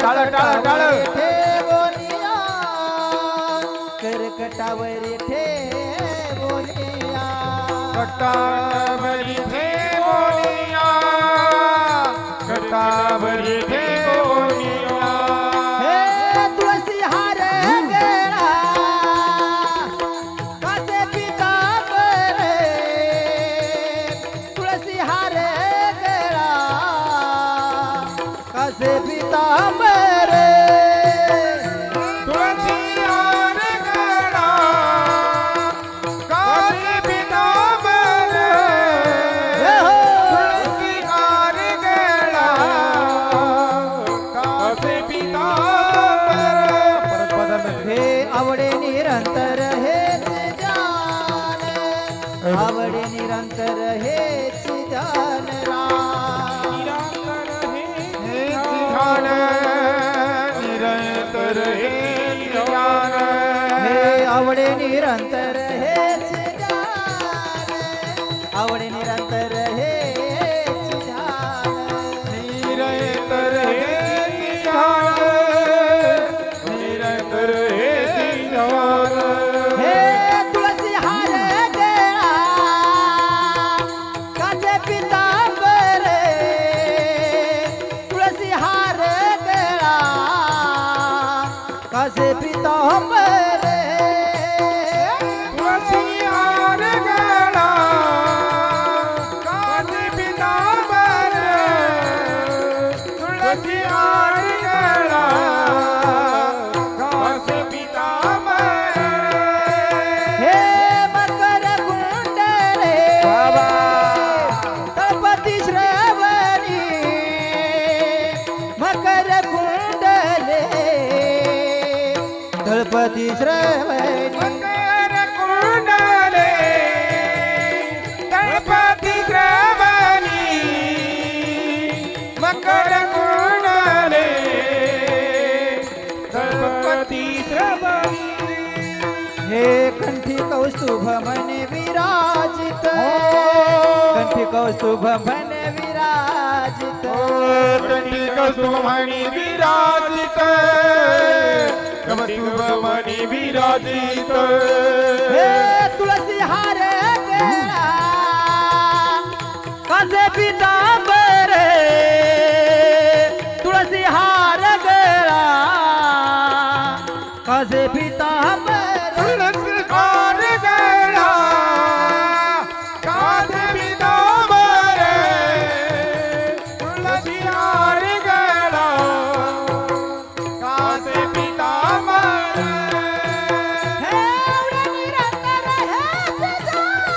कर्कटावर ठेवोनिया कर्कटावर ठेवोनिया कटावरी ठेवोनिया कटावरी ठेवोनिया हे तुळसी हार गळा कसे पितांबर तुळसी हार गळा कसे पितांबर तुळसी हार गळा कासे पितांबर तुळसी हार गळा कासे पितांबर परत बदल हे आवडे निरंतर हेच जान आवडे निरंतर हेच जान राम निरंतर हे ध्यान हे आवडे निरंतर हेच जान आवडे निरंतर हेच जान निरंतर हे ध्यान निरंतर हे ध्यान हे तुळसी हार गळा कसे पितांबर तुळसी हार गळा कसे पितांबर तुळसी हार गळा कासे पितांबर तुळसी हार गळा कासे पितांबर हे मकर कुंडले बाबा तळपती श्रवणी मकर कुंडले तळपती श्रवणी मकर कुंडले तळपती श्रवणी मकर कुंडले तळपती श्रवणी हे कंठी कौस्तुभ म्हणे विराजित कंठी कौस्तुभ म्हणे विराजित कौस्तुभमणि विराजित कौस्तुभमणि विराजित हे तुळसी हार गळा कसे पितांबर तुळसी हार गळा कसे पितांबर तुळसी हार गळा कासे पितांबर तुळसी हार गळा कासे पितांबर हे आवडे निरंतर हेच जान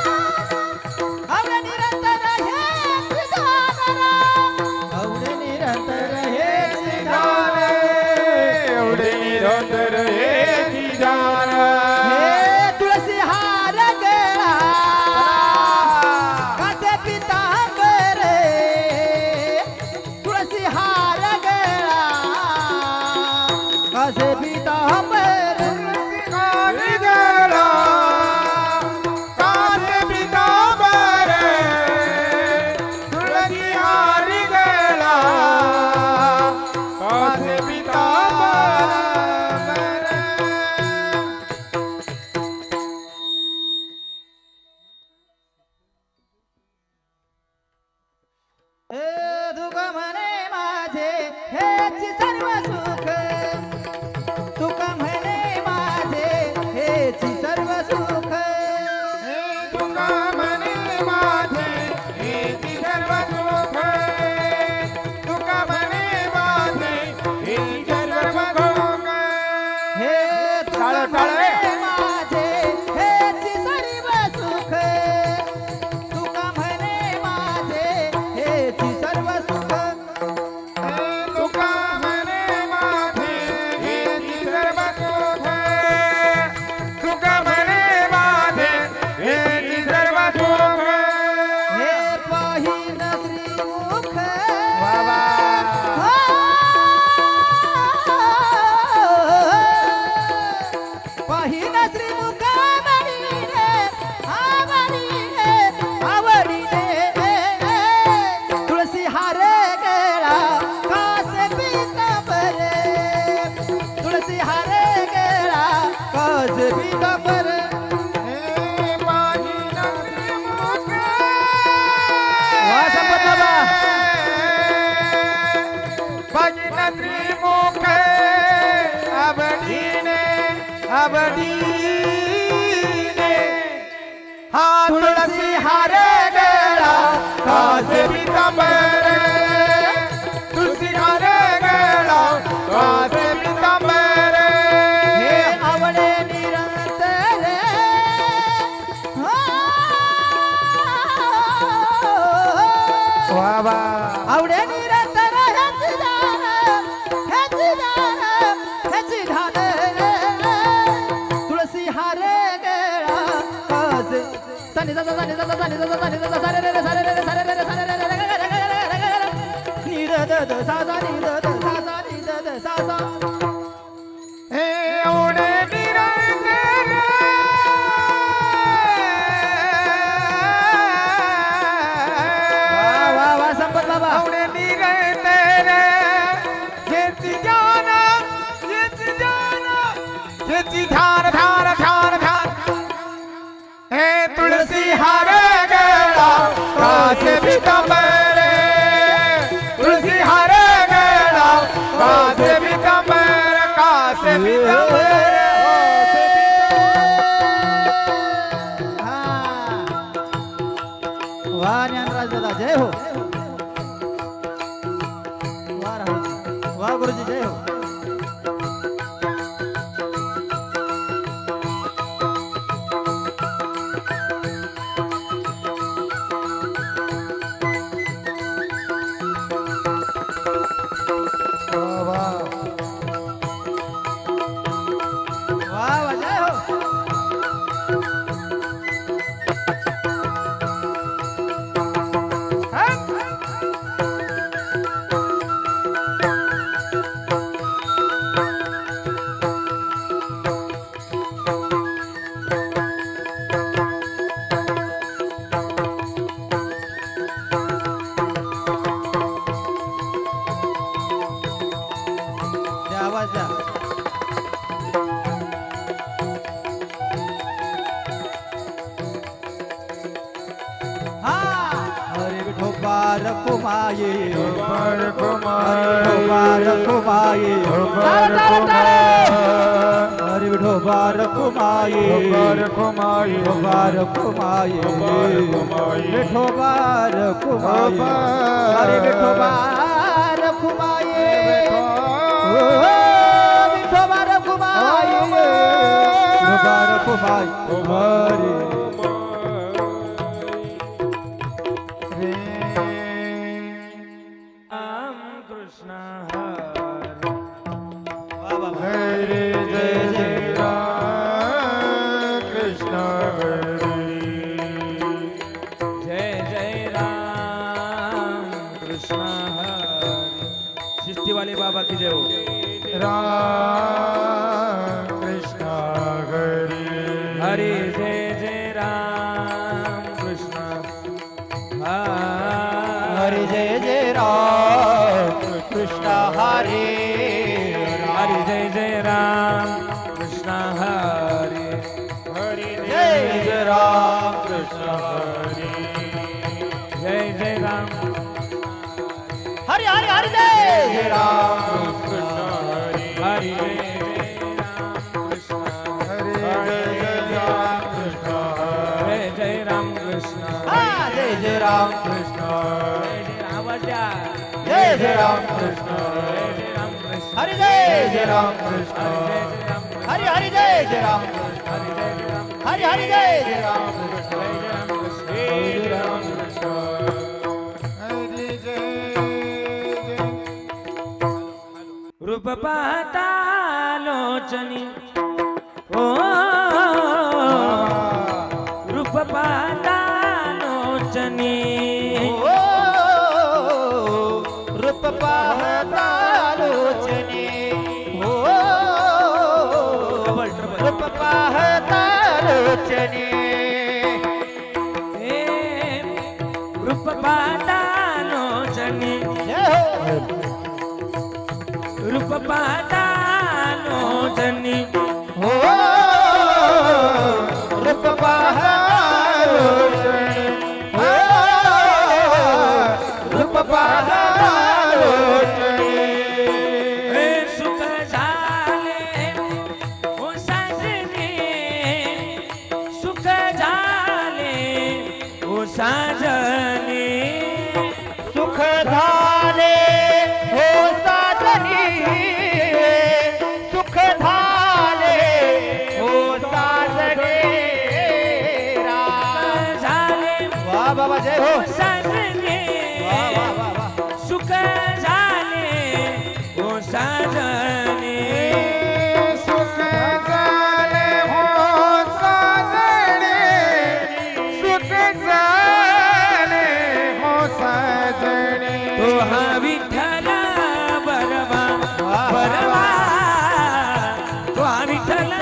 आवडे निरंतर हेच जान आवडे निरंतर हेच जान एवढे निरंतर हे जान हे तुळसी हार गळा कसे पितांबर तुळसी हार गळा कसे पितांबर हार गळा कासे पितांबर तुळसी हार गळा कासे पितांबर हे दुःख म्हणे माझे हेच सर्व सुख तुक म्हणे माझे हेच सर्व सुख तुका म्हणे माझे हेची सर्व सुख तुका म्हणे माझे हेची सर्व सुख हे तुक म्हणे माझे हेच सर्व सुख तुक म्हणे माझे हेच सर्व सुख तुका म्हणे माझे हेची सर्व सुख तुका म्हणे माझे हेची सर्व सुख हे पाहिन श्रीमुख बाबा हा कासे पितांबर हे पाही नजरी मुख वा संपत बाबा पाही नजरी मुख अबडीने हाँ तुलसी हारे गळा कासे पितांबर तुलसी हारे गळा कासे पितांबर हे आवडे निरंतर वा वा आवडे निरंतर ह्याची धान तुळसी हारे गेला कासे सानी सा सानी सा सानी सा सानी सा सारे रे सारे रे सारे रे सारे रे निरद सा सा निरद सा सा निरद सा सा हे ओढे निरंतर वा वा वा संपत बाबा ओढे निरंतर हेची ध्यान हेची ध्यान ध्यान ध्यान ध्यान हे तुलसी हार गळा कासे पितांबर तुलसी हार गळा कासे पितांबर कासे पितांबर वा ज्ञानराज दादा जय हो वा राहुल वा गुरुजी जय हो वा वा जय हो द्या आवाज द्या हा हरे विठोबा रखुमाये हरे विठोबा रखुमाये हरे विठोबा रखुमाये विठोबा रखुमाये विठोबा रखुमाये हरे विठोबा रखुमाये विठोबा रखुमाये विठोबा रखुमाये हरे राम कृष्ण वा वा वा. हरे जय जय राम कृष्ण हरे जय जय राम कृष्ण हरे सृष्टि वाले बाबा की जय हो राम कृष्ण हरे हरे जय जय राम कृष्ण हरे जय जय राम कृष्ण हरे हरे जय जय राम कृष्ण हरे हरे जय जय राम कृष्ण हरे जय जय राम हरे हरे हरे जय जय राम कृष्ण हरे हरे जय जय राम कृष्ण हरे जय राम कृष्ण जय जय राम कृष्ण हा, जय जय राम कृष्ण जय जय राम आवाज द्या. जय जय राम कृष्ण जय जय राम कृष्ण हरे जय जय राम कृष्ण जय जय राम कृष्ण हरे हरे जय जय राम हरे जय जय राम हरे हरे जय जय राम जय जय राम कृष्ण हरे राम कृष्ण हरे जय जय रूप पाहता लोचनी ओ रूप पाहता लोचनी ओ रूप पाहता लोचने हो रूप पाहता लोचने ए, रूप पाहता लोचनी जय हो रूप पाहता लोचनी हो ओ साजने सुख झाले ओ साजने सुख झाले हो साजणे सुख झाले हो साजणे तो हा विठ्ठल बरवा बरवा तो हा विठ्ठल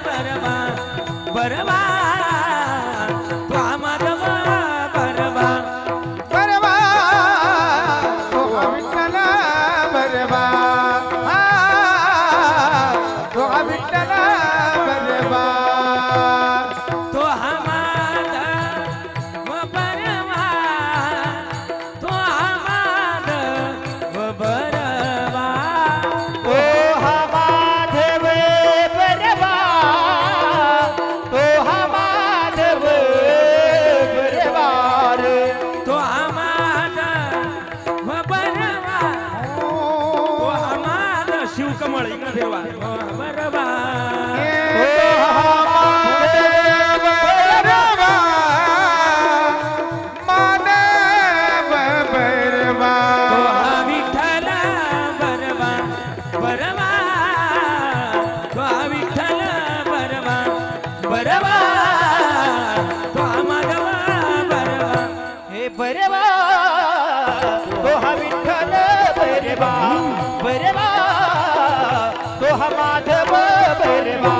बरवा बरवा तो हा माधव बरवा बरवा तो हा विठ्ठल बरवा तो हा विठ्ठल बरवा तो हा माधव बरवा तो हा माधव बरवा ओ हा माधव बरवा तो हा माधव बरवा रे तो हा माधव बरवा तो हा माधव शिवकमळ इकडे फिरवा बरवा तो हा विठ्ठल बरवा बरवा तो हा विठ्ठल बरवा बरवा तो हा माधव बरवा हे बरवा तो हा विठ्ठल बरवा बरवा तो हा माधव बरवा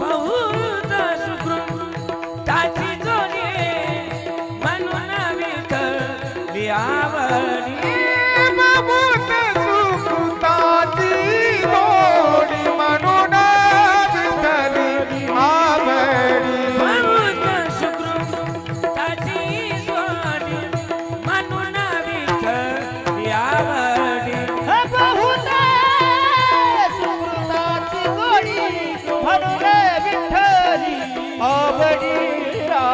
बहुत सुकृताची जोडी म्हणून विठ्ठल आवडी बहुत सुकृताची जोडी म्हणून विठ्ठल आवडी बहुत सुकृताची गोडी म्हणून विठ्ठली आवडीला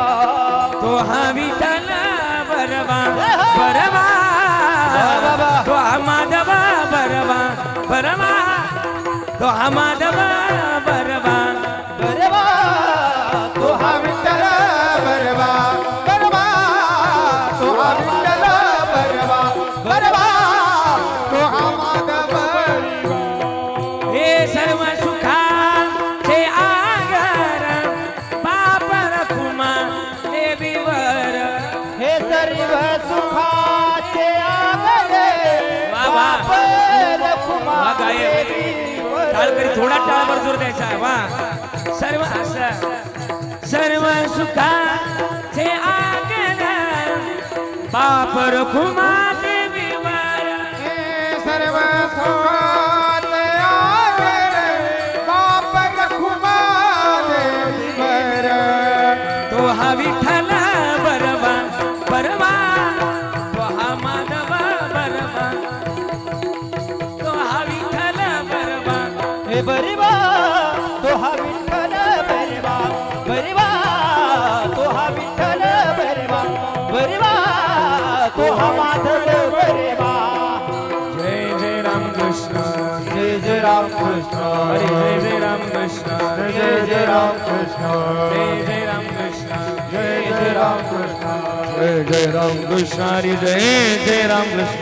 तो हा विठ्ठल बरवा बरवा तो हा माधव बरवा बरवा तो हा माधव बरवा बरवा तो हा विठ्ठल बरवा बरवा तो हा विठ्ठल बरवा बरवा तो हा माधव हे सर्व सुखाचे आगर बाप रखुमा देवीवर हे सर्व सुखाचे आगले वा वा. बाप रखुमा वा गायक. देवीवर. टाळकरी थोडा टाळावर जोर द्यायचा आहे. वा सर्व असं सर्व सुखाचे आगर बाप रखुमा देवीवर सर्व सुखाचे आगर बाप रखुमा देवीवर तो हा विठ्ठल बरवा बरवा तो हा माधव बरवा तो हा विठ्ठल बरवा हे बरवा तो हा विठ्ठल बरवा बरवा तो हा विठ्ठल बरवा बरवा तो हा माधव बरवा जय जय राम कृष्ण जय जय राम कृष्ण हरे जय जय राम कृष्ण जय जय राम कृष्ण जय जय राम कृष्ण जय जय राम कृष्ण जय जय राम कृष्ण हरी जय जय राम कृष्ण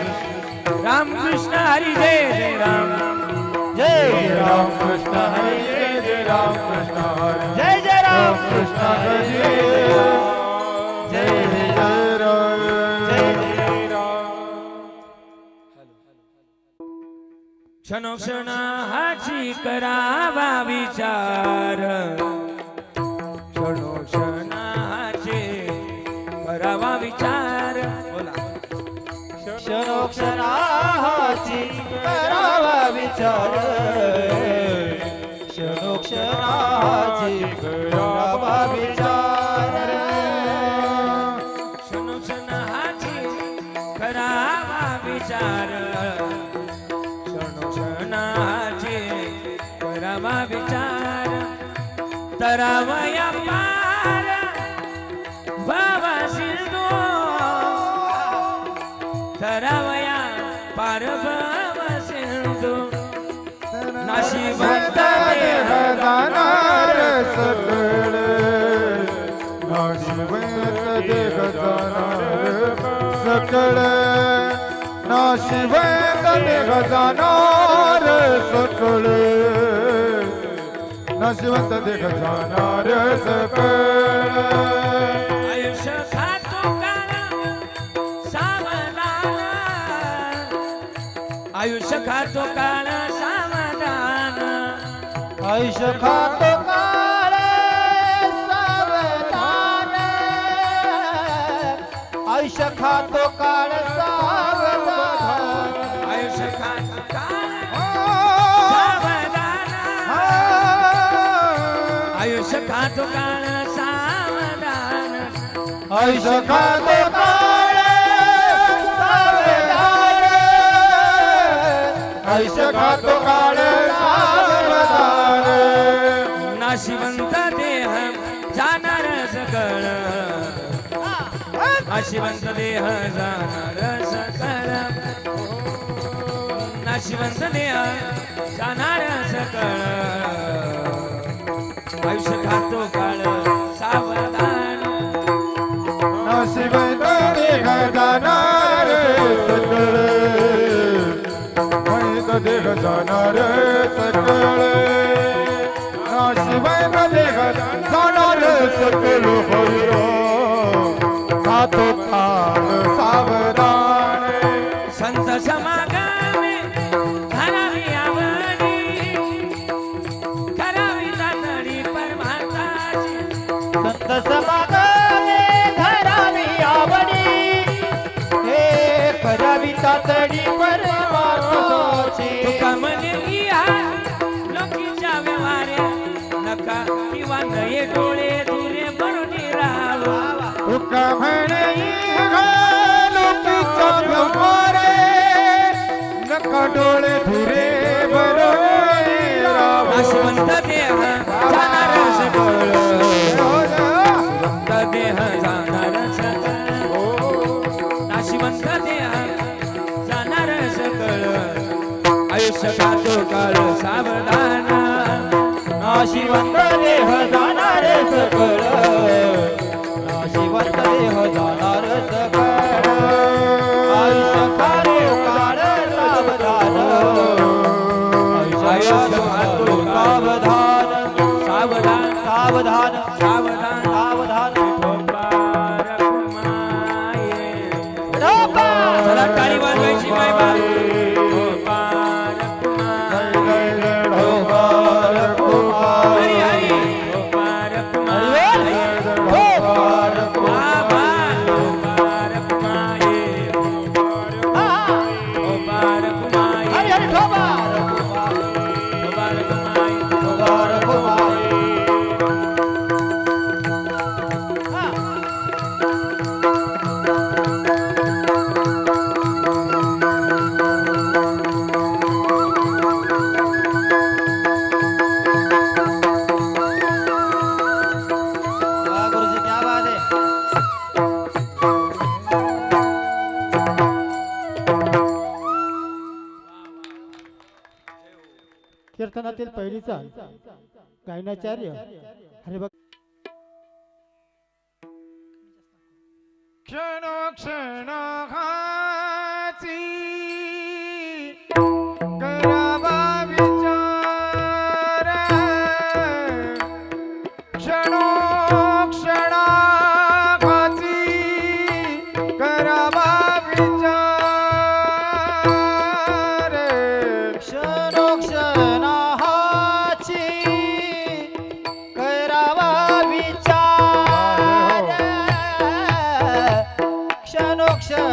राम कृष्ण हरी जय जय राम जय जय राम कृष्ण हरे जय जय राम कृष्ण हरे जय जय राम राम कृष्ण हरे जय राम जय जय राम जय जय राम क्षणोक्षणाची करावा विचार क्षणोक्षणाचे करावा विचार बोला क्षणोक्षणाची करावा विचार क्षणोक्षणाची करावा विचार क्षणोक्षणाची करावा विचार क्षणोक्षणाचे करावा विचार तरावया पार बाबा सिंधू तरावया पार बाबा सिंधू नाशिवंत देह जाणार सकळ नाशिवंत देह सकळ नाशिवंत देह जाणार सकळ नाशिवंत देह जाणार सकळ आयुष्य खातो काळ सावधान आयुष्य खातो काळ सावधान आयुष्य खातो काळ सावधान आयुष्य खातो काळ सावधान आयुष्य खातो काळ सावधान आयुष्य खातो काळ सावधान आयुष्य खातो काळ सावधान आयुष्य खातो काळ सावधान नाशिवंत देह जाणार सकळ नाशिवंत देह जाणार सकळ नाशिवंत देह जाणार सकळ आयुष्य खातो काळ सावधान नाशिवंत देह जाणार सकळ मैत देह जाणार सकळ नाशिवंत देह जाणार सकळ होय खातो काळ सावधान संत समागमे करावी आवडी करावी तातडी परमार्थाची संत समागमे धरावी आवडी हे करावी तातडी परमार्थाची तुका म्हणे या लोकीच्या व्यवहारे नका किंवा नये डोळे दुरे भरून राहावं तुका म्हणे लोकीच्या व्यवहारे नका डोळे धुरे नाशिवंत देह जाणार सकळ नाशिवंत देह जाणार सकळ नाशिवंत देह जाणार सकळ आयुष्य खातो काळ सावधान नाशिवंत देह जाणार सकळ नाशिवंत देह जाणार सकळ आयुष्य खातो काळ सावधान आयुष्य खातो सावधान सावधान सावधान सावधान सावधान चला टाळी वाजवायची बाय बाय हरी हरी हरी हरी गुरुजी क्या बात है कीर्तनातील पहिलीचा गायनाचार्य हरिभक्त क्षण करावा विचार क्षणाची करावा विचार क्षणोक्षणाची करावा विचार क्षणोक्षणाची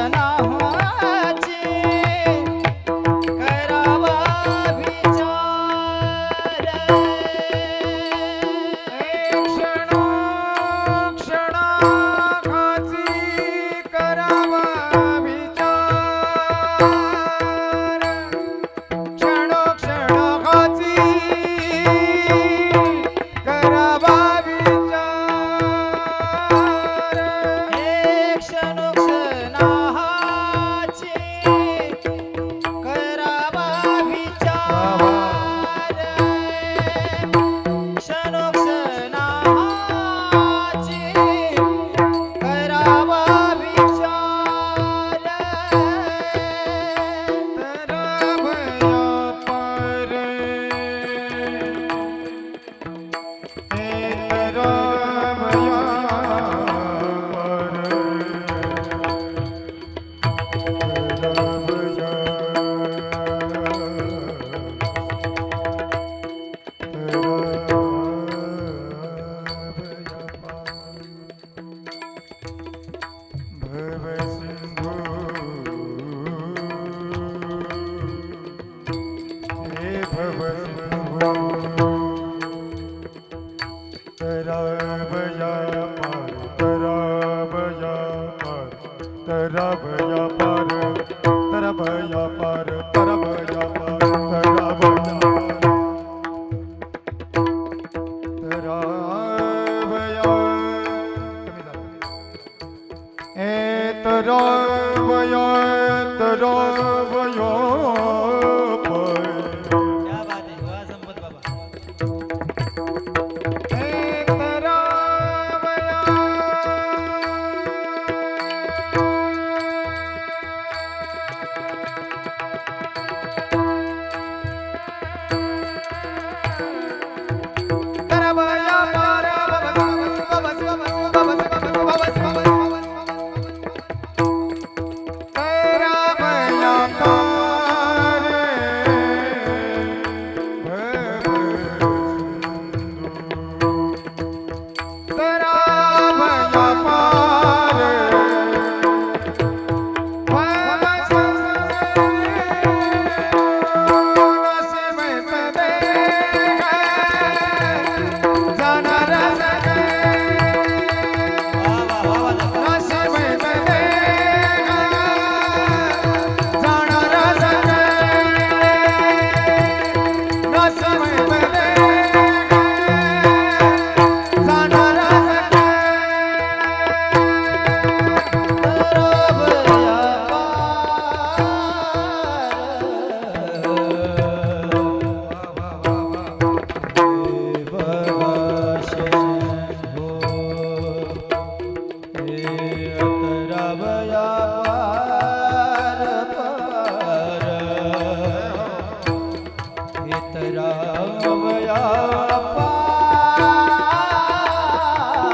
तरावया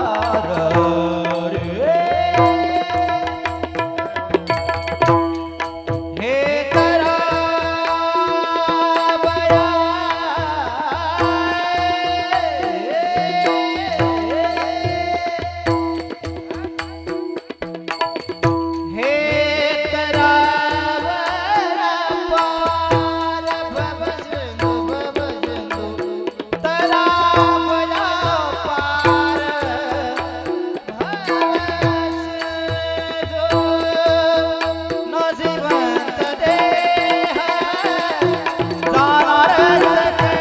पार रे हे तरावया हे तरावया पार भवजनु भवजनु तरावया पार भवजनु नसीबंत देह जाणार सके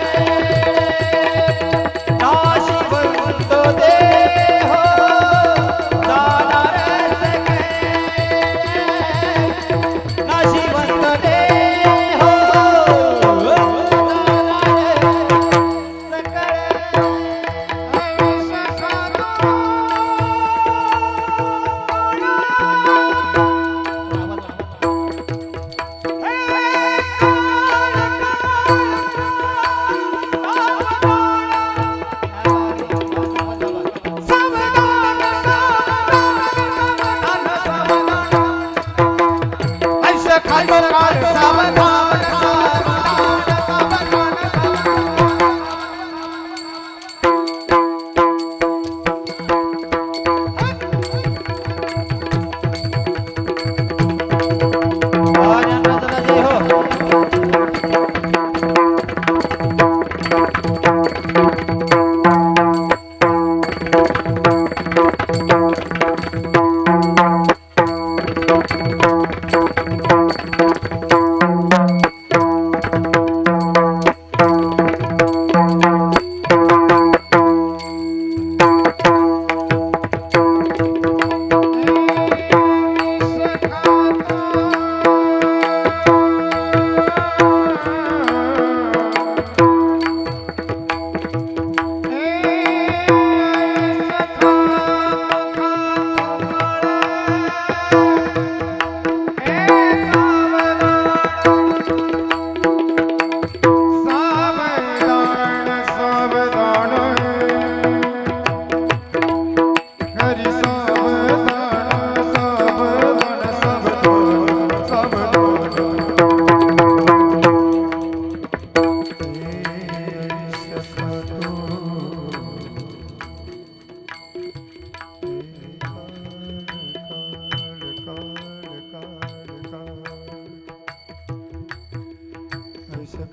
नाशिवंत देह जाणार सके नाशिवंत देह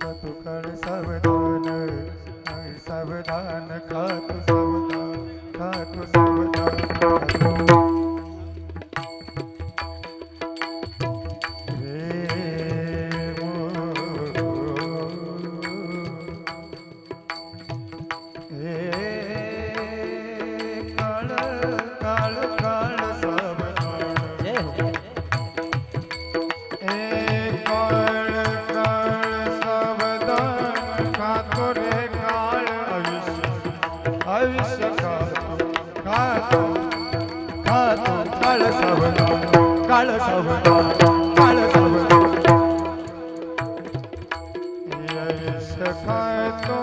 खातु कर सावधान सावधान खातु सावधान खातु सावधान आयुष्य खातो खातो काळ सावधान काळ सावधान काळ सावधान आयुष्य खातो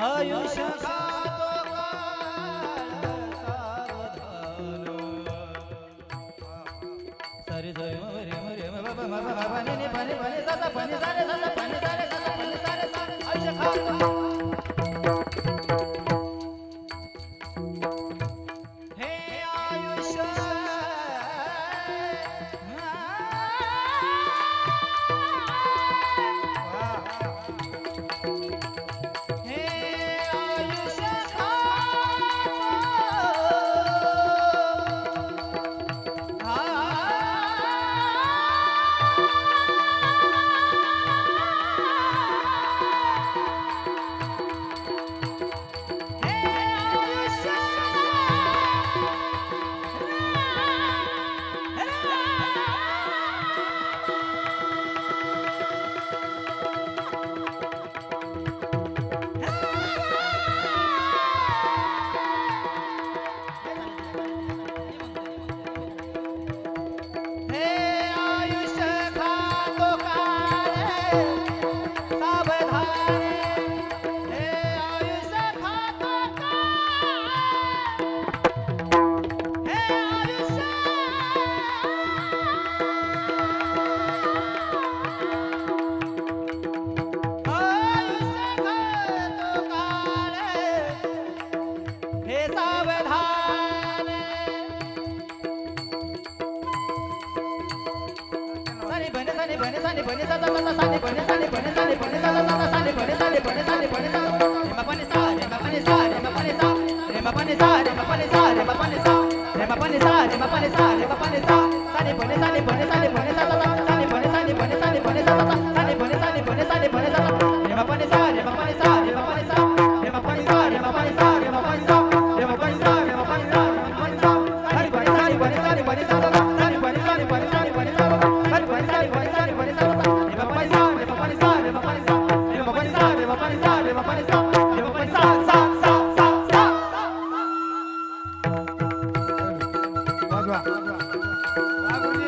आयुष्य खातो काळ सावधान सरे जय मरे मरे बाबा बाबा बने ने बने बने सासा बने सारे सासा बने सारे सासा बने सारे सारे आयुष्य खातो हे आयुष्य हे आयुष्य हे आयुष्य खातो काळ सावधान हे आयुष्य खातो काळ हे आयुष्य खातो काळ हे सावधान साने बने साने बने सा सा सा साने बने साने बने साने बने सा सा सा साने बने साने बने साने बने सा रे मा बने सा रे मा बने सा रे मा बने सा रे मा बने सा रे मा बने सा रे मा बने सा रे मा बने सा रे मा बने सा रे मा बने सा साने बने साने बने साने बने सा सा साने बने साने बने साने बने सा सा साने बने साने बने साने बने सा सा रे मा बने सा रे मा बने सा रे मा बने सा रे मा बने सा रे मा बने सा रे मा बने सा रे मा बने सा रे मा बने सा रे मा बने सा साने बने साने बने साने बने सा सा साने बने साने बने साने बने सा सा साने बने साने बने साने बने सा सा रे मा बने सा रे मा बने सा रे मा बने सा रे मा बने सा रे मा बने सा रे मा बने सा रे मा बने सा सा सा सा सा वाजवा वा गुरुजी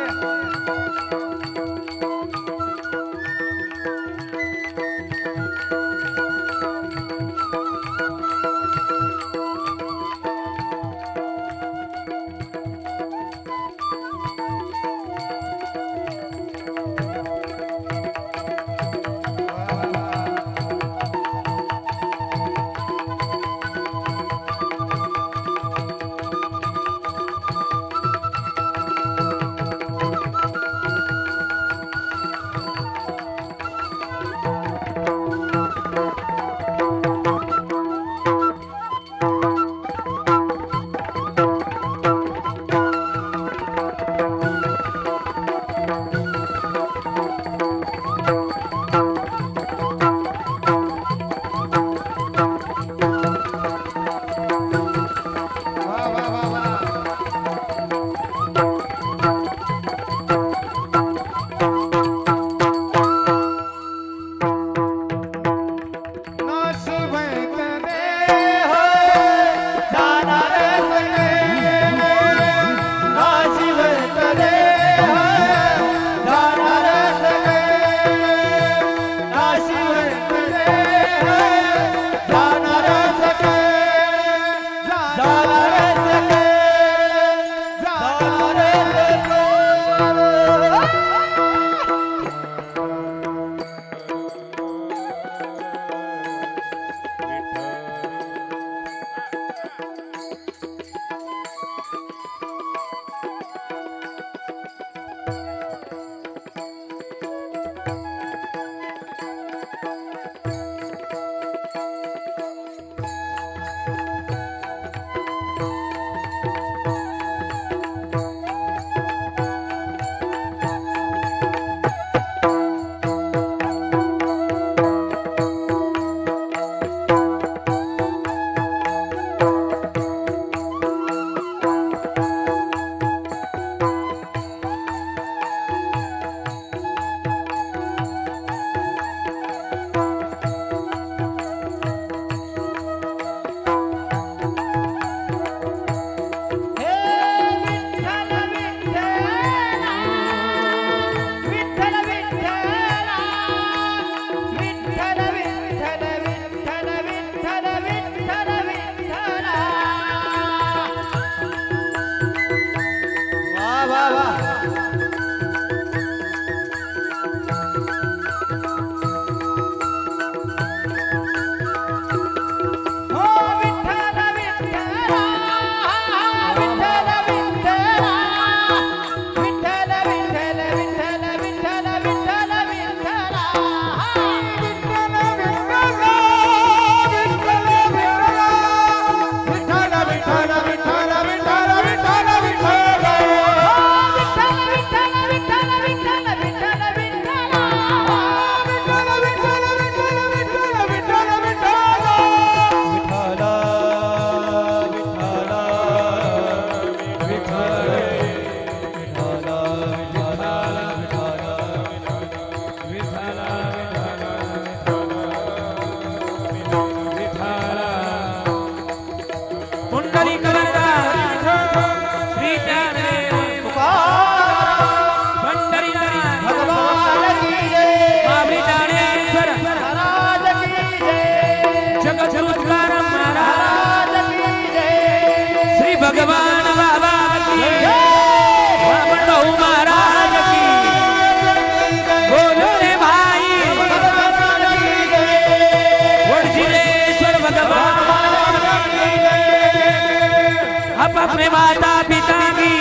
अपने माता पिता की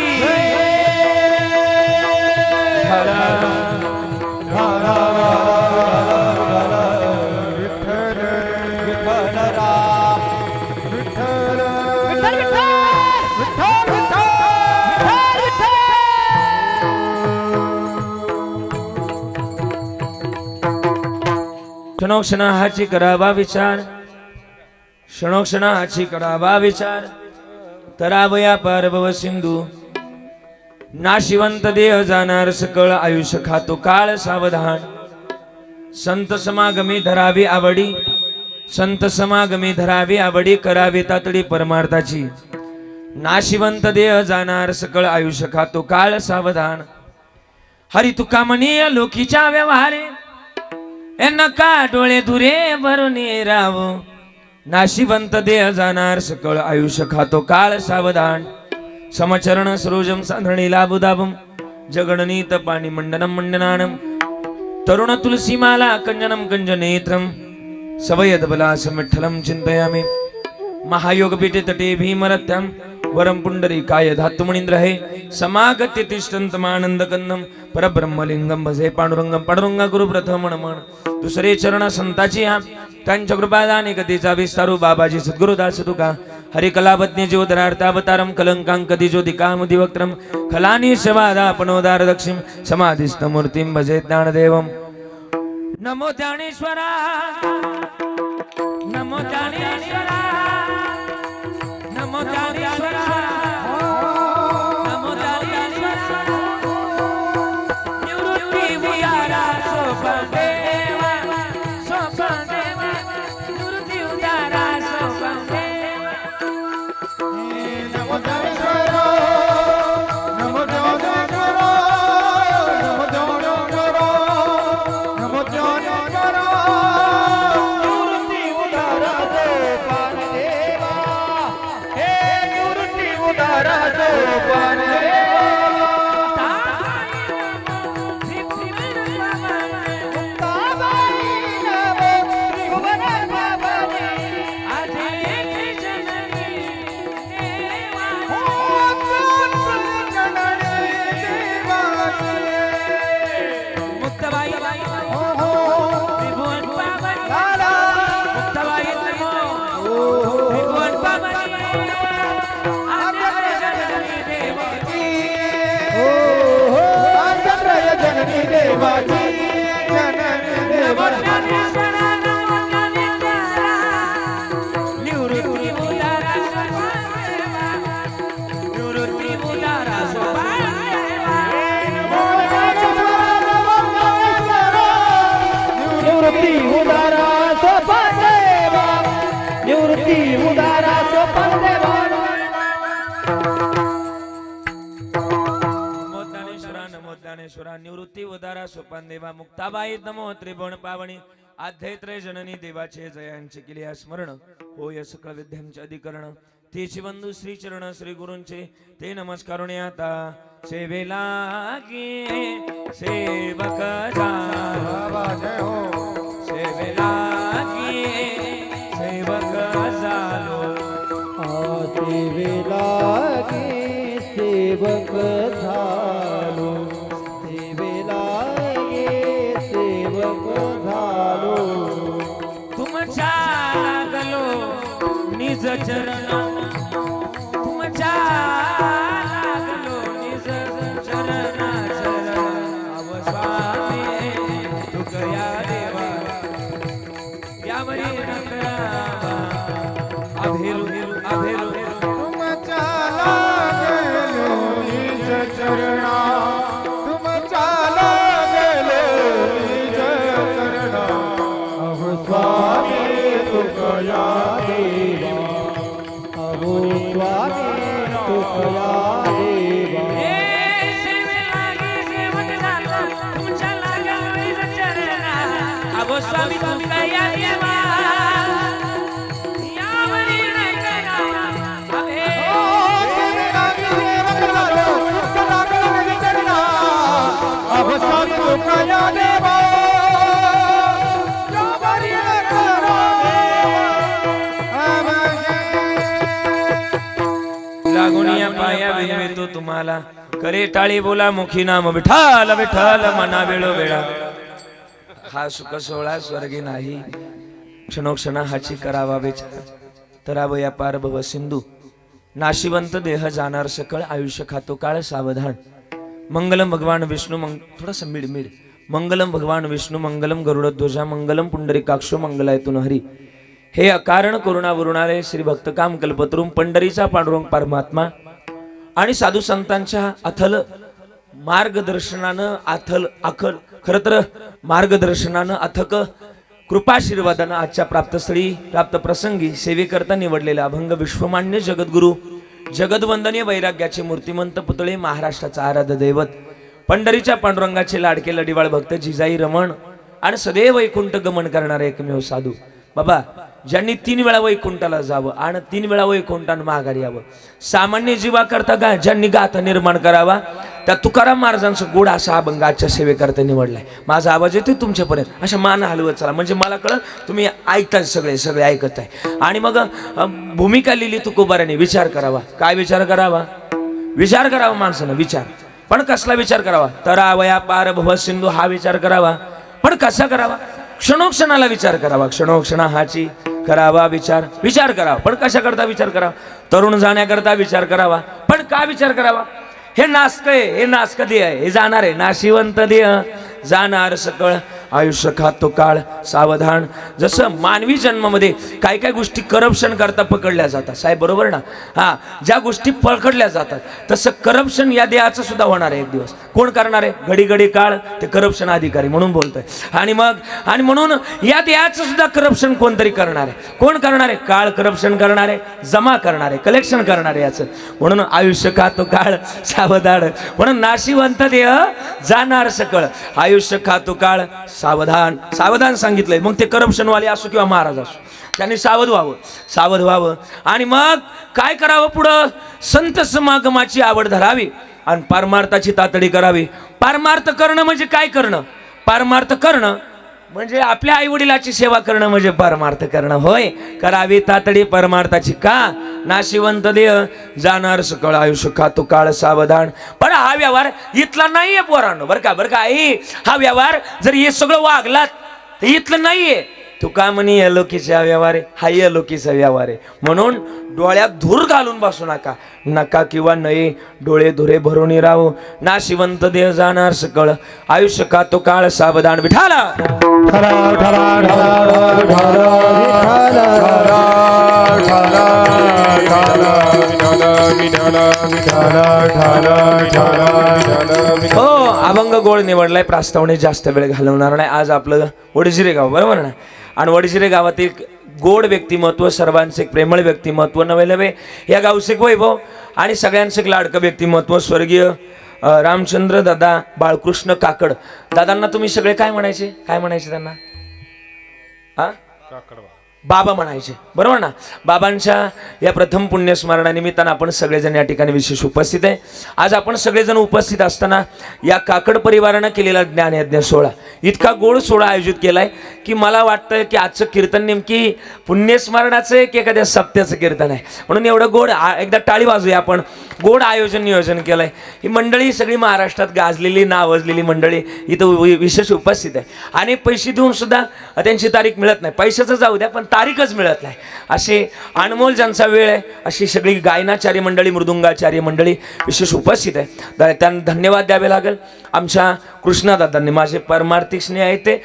क्षणोक्षणाची करावा विचार क्षणोक्षणाची करावा विचार तरावया पारभव सिंधू नाशिवंत देह जाणार सकळ आयुष्य खातो काळ सावधान संत समागमी धरावी आवडी संत समागमी धरावी आवडी करावी तातडी परमार्थाची नाशिवंत देह जाणार सकळ आयुष्य खातो काळ सावधान हरी तुका म्हणीय लोकीच्या व्यवहारे नका डोळे दुरे भरून राव नाशिवंत देह जाणार सकळ आयुष्य खातो काळ सावधान समचरण सरोजम साधणी लाभुदाभम जगणनीत पाणी मंडनम मंडनानम तरुण तुलसीमाला कंजनम कंजनेत्रम सवयदबला विठ्ठलं चिंतयामि महायोग पीठे तटे भीमरत्याम वरम पुंडरीकाय धातुमणींद्र हे समागत्य तिष्ठन्तमानंदकंदम परब्रह्मलिंगम भजे पांडुरंगम पांडुरंगा गुरु प्रथम मन दुसरे चरण संताची हा त्यांच्या कृपादाने कधीचा विस्तारू बाबाजी सद्गुरुदास तुका हरिकलापत्नी ज्योतिरार्थावतारम कलंकांकदी ज्योतिकामुदिवक्त्रम खलानी शवादा पणोदार दक्षिम समाधिस्थ मूर्तिम भजे ज्ञानदेवम नमो ज्ञानेश्वरा नमो ज्ञानेश्वरा नमो ज्ञानेश्वरा नमो ज्ञानेश्वरा निवृत्ती उदारा सोपदेवा सोपदेवा निवृत्ती उदारा सोपदेवा नमो ज्ञानेश्वरा नमो ज्ञानेश्वरा नमो ज्ञानेश्वरा नमो ज्ञानेश्वरा निवृत्ती उदारा सोपान देवा हे निवृत्ती उदारा सोपान निवृत्ती उदारा सोपान देवा मुक्ताबाई नमो त्रिभुवन पावणी आध्यत्रे जननी देवाचे जयांचे केले स्मरण होय सकळ विद्यांचे अधिकरण तेची बंधू श्री चरण श्री गुरूंचे ते नमस्कारून आता सेवेला गे सेवक झालो सेवेला गे सेवक झालो सेवेला गे सेवक झालो तुमच्या लागलो निज चरण तुमच्या लागलो निज चरण चरण अव स्वामी तुकया देवा यावरी नकरावा अभिरु अभिरु तुमच्या लागलो निज चरणा तुमच्या लागलो निज चरणा अहो स्वामी तुकया देवा अहो स्वामी तुकया देवा अहो स्वामी तुकया देवा जो तुम्हाला करे टाळी बोला मुखी नाम विठाल विठाल मना वेळो वेळा हा सुख सोहळा स्वर्गी नाही क्षणोक्षणा हाची करावा विचार तरावया पार भव सिंधू नाशिवंत देह जाणार सकळ आयुष्य खातो काळ सावधान मंगलम भगवान विष्णू थोडंसं मिड मंगलम भगवान विष्णू मंगलम गरुडध्वजा मंगलम पुंडरीकाक्षो मंगलायतून हरी हे अकारण करुणा वरुणालय श्री भक्तकाम कल्पतरुम पंढरीचा पांडुरंग परमात्मा आणि साधू संतांच्या अथल मार्गदर्शनानं अखल खरं तर मार्गदर्शनानं अथक कृपाशीर्वादानं आजच्या प्राप्तस्थळी प्राप्त प्रसंगी सेवेकरता निवडलेला अभंग विश्वमान्य जगद्गुरु जगदवंदनीय वैराग्याचे मूर्तिमंत पुतळे महाराष्ट्राचा आराध्य दैवत पंढरीच्या पांडुरंगाचे लाडके लढीवाळ भक्त जिजाई रमण आणि सदैव वैकुंठ गमन करणारे एकमेव साधू बाबा ज्यांनी 3 वेळा वैकुंठाला जावं आणि 3 वेळा वैकुंठानं माघारी यावं सामान्य जीवा करता गा ज्यांनी गाथा निर्माण करावा त्या तुकाराम महाराजांचा गोड असा अभंग आजच्या सेवेकरता निवडलाय माझा आवाज येतोय तुमच्यापर्यंत अशा मान हलवत चला म्हणजे मला कळलं तुम्ही ऐकताय सगळे ऐकत आहे आणि मग भूमिका लिहिली तुकोबाराने विचार करावा काय विचार करावा माणसानं विचार पण कसला विचार करावा तरावया पार भव सिंधू हा विचार करावा पण कसा करावा क्षणोक्षणाला विचार करावा क्षणोक्षणा हाची करावा विचार करावा पण कशा करता विचार करावा तरुण जाण्याकरता विचार करावा पण का विचार करावा हे नासक देह आहे हे जाणार आहे नाशिवंत देह जाणार सकळ आयुष्य खातो काळ सावधान जसं मानवी जन्मामध्ये काय काय गोष्टी करप्शन करता पकडल्या जातात साहेब बरोबर ना हा ज्या गोष्टी पकडल्या जातात तसं करप्शन या देहाचं सुद्धा होणार आहे एक दिवस कोण करणार आहे घडी काळ ते करप्शन अधिकारी म्हणून बोलतोय आणि म्हणून या देहाचं सुद्धा करप्शन कोणतरी करणार आहे कोण करणार आहे काळ करप्शन करणार आहे जमा करणार आहे कलेक्शन करणार आहे याचं म्हणून आयुष्य खातो काळ सावधान म्हणून नाशिवंत देह जाणार सकळ आयुष्य खातो काळ सावधान सांगितलंय मग ते करप्शन वाले असो किंवा महाराज असो त्यांनी सावध व्हावं आणि मग काय करावं पुढं संत समागमाची आवड धरावी आणि पारमार्थाची तातडी करावी पारमार्थ करणं म्हणजे काय करणं पारमार्थ करणं म्हणजे आपल्या आई वडिलाची सेवा करणं म्हणजे परमार्थ करणं होय करावी तातडी परमार्थाची का नाशिवंत देह जाणार सकळ आयुष्य खातो काळ सावधान पण हा व्यवहार इथला नाहीये पोरांनो बरं का आई हा व्यवहार जर हे सगळं वागलात तर इथलं नाहीये तू का म्हणी अलोकीचा व्यवहार आहे हा अलोकीचा व्यवहार आहे म्हणून डोळ्यात धूर घालून बसू नका किंवा नये डोळे धुरे भरून राहू नाशिवंत देह जाणार सकळ आयुष्य खातो काळ सावधान विठाला हो अभंग गोळ निवडलाय प्रास्तावने जास्त वेळ घालवणार नाही आज आपलं वडजिरे गाव बरोबर ना आणि वडजिरे गावातील गोड व्यक्तिमत्व सर्वांचे प्रेमळ व्यक्तिमत्व नवे या गावचे वैभव आणि सगळ्यांचे लाडकं व्यक्तिमत्व स्वर्गीय रामचंद्र दादा बाळकृष्ण काकड दादांना तुम्ही सगळे काय म्हणायचे त्यांना हा बाबा म्हणायचे बरोबर ना बाबांच्या या प्रथम पुण्यस्मरणानिमित्तानं आपण सगळेजण या ठिकाणी विशेष उपस्थित आहे आज आपण सगळेजण उपस्थित असताना या काकड परिवारानं केलेला ज्ञानयज्ञ सोहळा इतका गोड सोहळा आयोजित केलाय की मला वाटतं की आजचं कीर्तन नेमकी पुण्यस्मरणाचं की एखाद्या सप्त्याचं कीर्तन आहे म्हणून एवढं गोड एकदा टाळी वाजूया आपण गोड नियोजन केलंय ही मंडळी सगळी महाराष्ट्रात गाजलेली नावाजलेली मंडळी इथं विशेष उपस्थित आहे आणि पैसे देऊन सुद्धा त्यांची तारीख मिळत नाही पैशाचं जाऊ द्या पण तारीखच मिळत नाही असे अनमोल ज्यांचा वेळ आहे अशी सगळी गायनाचार्य मंडळी मृदुंगाचार्य मंडळी विशेष उपस्थित आहे त्यांना धन्यवाद द्यावे लागेल आमच्या कृष्णादादांनी माझे परमार्थिक स्नेह आहे ते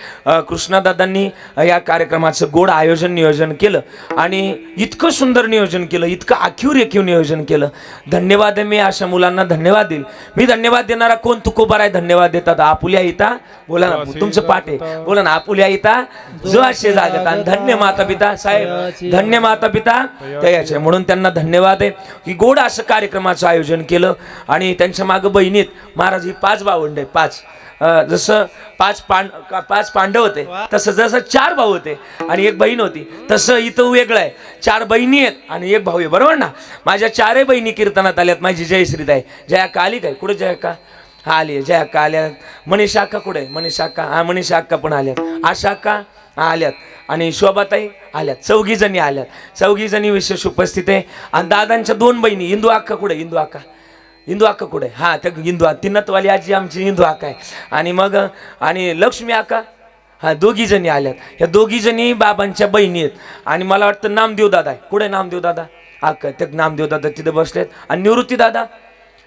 कृष्णादादांनी या कार्यक्रमाचं गोड नियोजन केलं आणि इतकं सुंदर नियोजन केलं इतकं आखीव रेखीव नियोजन केलं धन्यवाद मी अशा मुलांना धन्यवाद देईल मी धन्यवाद देणारा कोण तुकोबार आहे धन्यवाद देतात आपुल्या इता बोला ना तुमचं पाठ आहे बोला ना आपुल्या इता जो असे जागत आणि धन्य माता पिता साहेब धन्य माता पिता त्याचे म्हणून त्यांना धन्यवाद आहे की गोड असं कार्यक्रमाचं आयोजन केलं आणि त्यांच्या मागं बहिणीत महाराज ही 5 भावंड आहे 5 जसं 5 पांडव होते तसं जसं 4 भाऊ होते आणि 1 बहीण होती तसं इथं वेगळं आहे 4 बहिणी आहेत आणि 1 भाऊ आहे बरोबर ना माझ्या 4 बहिणी कीर्तनात आल्यात माझी जयश्रीत आहे जया का आली काय कुठे जया का हा आली जया का आल्यात मनीषा अक्का कुठे मनीषा अक्का हा मनीषा अक्का पण आल्यात आशा अक्का आल्यात आणि शोभाताई आल्यात 4 जणी आल्यात 4 जणी विशेष उपस्थित आहे आणि दादांच्या 2 बहिणी इंदू अक्का कुठे हिंदू अक्का कुठे हा त्या हिंदू ती नतवाली आजी आमची हिंदू अक्का आहे. आणि मग आणि लक्ष्मी अक्का हा दोघी जणी आल्यात. ह्या दोघी जणी बाबांच्या बहिणी आहेत. आणि मला वाटतं नामदेव दादा आहे. कुठे नामदेव दादा अक्का ते नामदेव दादा तिथे बसलेत. आणि निवृत्ती दादा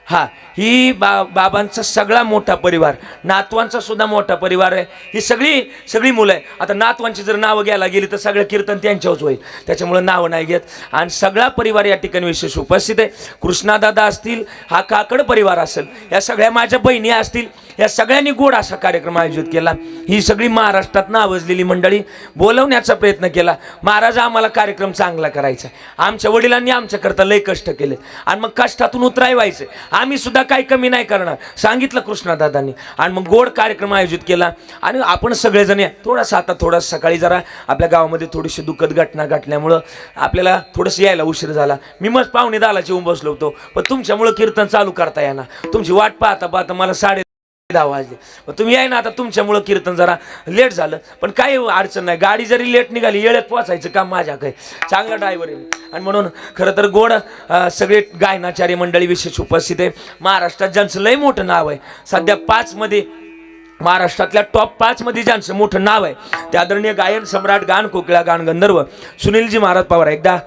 हा ही बाबांचा सगळा मोठा परिवार, नातवांचा सुद्धा मोठा परिवार आहे. ही सगळी मुलं आहे. आता नातवांची जर नावं घ्यायला गेली तर सगळं कीर्तन त्यांच्याच होईल, त्याच्यामुळे नावं नाही घेत. आणि सगळा परिवार या ठिकाणी विशेष उपस्थित आहे. कृष्णादादा असतील, हा काकड परिवार असेल, या सगळ्या माझ्या बहिणी असतील, या सगळ्यांनी गोड असा कार्यक्रम आयोजित केला. ही सगळी महाराष्ट्रात नावाजलेली मंडळी बोलवण्याचा प्रयत्न केला. महाराज आम्हाला कार्यक्रम चांगला करायचा, आमच्या वडिलांनी आमच्याकरता लय कष्ट केले आणि मग कष्टातून उतराय व्हायचे, आम्ही सुद्धा काही कमी नाही करणार सांगितलं कृष्णादादांनी. आणि मग गोड कार्यक्रम आयोजित केला. आणि आपण सगळेजण थोडा सकाळी जरा आपल्या गावामध्ये थोडीशी दुःखद घटना घडल्यामुळं आपल्याला थोडंसं यायला उशीर झाला. मी मग 9:45 येऊन बसलो होतो, पण तुमच्यामुळं कीर्तन चालू करता येणार. तुमची वाट पाहता पाहता मला 10:30 वाजले. मग तुम्ही आहे ना, आता तुमच्यामुळं कीर्तन जरा लेट झालं, पण काही अडचण नाही. गाडी जरी लेट निघाली, येळेत पोचायचं काम माझ्याकडे, चांगला ड्रायव्हर आहे. आणि म्हणून खरं तर गोड सगळे गायनाचार्य मंडळी विशेष उपस्थित आहे. महाराष्ट्रात ज्यांचं लय मोठं नाव आहे, सध्या 5 मध्ये महाराष्ट्रातल्या टॉप 5 मध्ये ज्यांचं मोठं नाव आहे ते आदरणीय गायन सम्राट, गान कोकिळा, गान गंधर्व सुनीलजी महाराज पवार. एकदा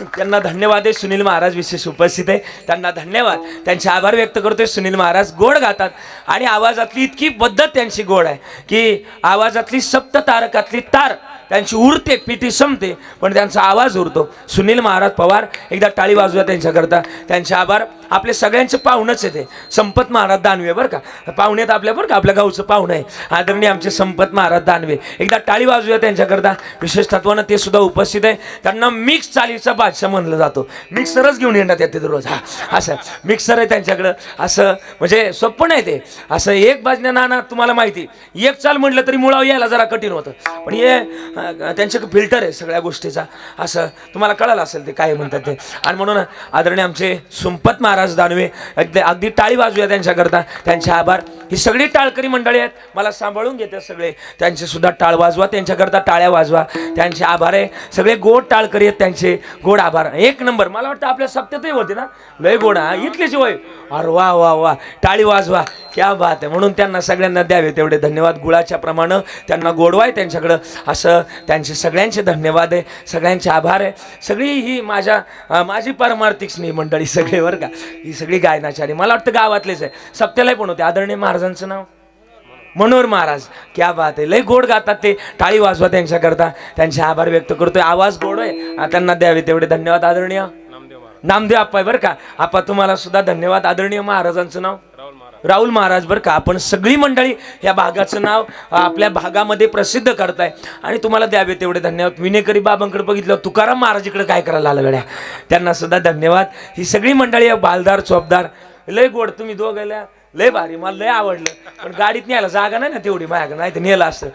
त्यांना धन्यवाद आहे. सुनील महाराज विशेष उपस्थित आहे, त्यांना धन्यवाद, त्यांचे आभार व्यक्त करतोय. सुनील महाराज गोड गातात आणि आवाजातली इतकी पद्धत त्यांची गोड आहे की आवाजातली सप्त तारकातली तार त्यांची उरते, पिटी संपते, पण त्यांचा आवाज उरतो. सुनील महाराज पवार, एकदा टाळी वाजवा त्यांच्याकरता. त्यांचे आभार. आपले सगळ्यांचे पाहुणच आहे ते संपत महाराज दानवे बरं का, पाहुणेत आपल्या बरं का, आपल्या गावचं पाहुणं आहे आदरणीय आमचे संपत महाराज दानवे. एकदा टाळी वाजूया त्यांच्याकरता. विशेष तत्वानं ते सुद्धा उपस्थित आहे. त्यांना मिक्स चालीचा बादशाह म्हणलं जातो. मिक्सरच घेऊन येणार येते दररोज. हा असं मिक्सर आहे त्यांच्याकडं. असं म्हणजे सोपं नाही ते. असं एक बाजण्या नाना तुम्हाला माहिती, एक चाल म्हटलं तरी मुळाव यायला जरा कठीण होतं, पण हे त्यांच्याकडे फिल्टर आहे सगळ्या गोष्टीचा. असं तुम्हाला कळालं असेल ते काय म्हणतात ते. आणि म्हणून आदरणीय आमचे संपत महाराज दानवे, अगदी टाळी वाजूया त्यांच्याकरता. त्यांचे आभार. ही सगळी टाळकरी मंडळी आहेत, मला सांभाळून घेतात सगळे, त्यांचे सुद्धा टाळ वाजवा, त्यांच्याकरता टाळ्या वाजवा. त्यांचे आभार आहे. सगळे गोड टाळकरी आहेत, त्यांचे गोड आभार. एक नंबर. मला वाटतं आपल्या सप्त्यातही होते ना लय गोड. इतकेच होय. अरे वा वा वा, टाळी वाजवा, क्या बात आहे. म्हणून त्यांना सगळ्यांना द्यावे तेवढे धन्यवाद. गुळाच्या प्रमाणे त्यांना गोडवाय त्यांच्याकडं. असं त्यांचे सगळ्यांचे धन्यवाद आहे, सगळ्यांचे आभार आहे. सगळी ही माझी पारमार्थिक स्नेही मंडळी सगळे बरं का, ही सगळी गायनाचारी मला वाटतं गावातलेच आहे. सप्त्यालाही पण होते. आदरणीय महाराजांचं नाव मनोहर महाराज, क्या बात आहे. लय गोड गातात ते. टाळी वाजवा त्यांच्याकरता. त्यांचे आभार व्यक्त करतोय. आवाज गोड आहे, त्यांना द्यावे तेवढे धन्यवाद. आदरणीय नामदेव आप्पा आहे बरं का. आप्पा तुम्हाला सुद्धा धन्यवाद. आदरणीय महाराजांचं नाव राहुल महाराज बरं का. आपण सगळी मंडळी या भागाचं नाव आपल्या भागामध्ये प्रसिद्ध करताय आणि तुम्हाला द्यावे तेवढे धन्यवाद. विनेकरी बाबांकडे बघितलं, तुकाराम महाराज इकडे काय करायला आलं गड्या, त्यांना सुद्धा धन्यवाद. ही सगळी मंडळी, बालदार चोपदार, लय गोड. तुम्ही दोघायला लय भारी, मला लय आवडलं. पण गाडीत न्यायला जागा नाही ना तेवढी माझ्याकडे, नाही तर नेलं असतं.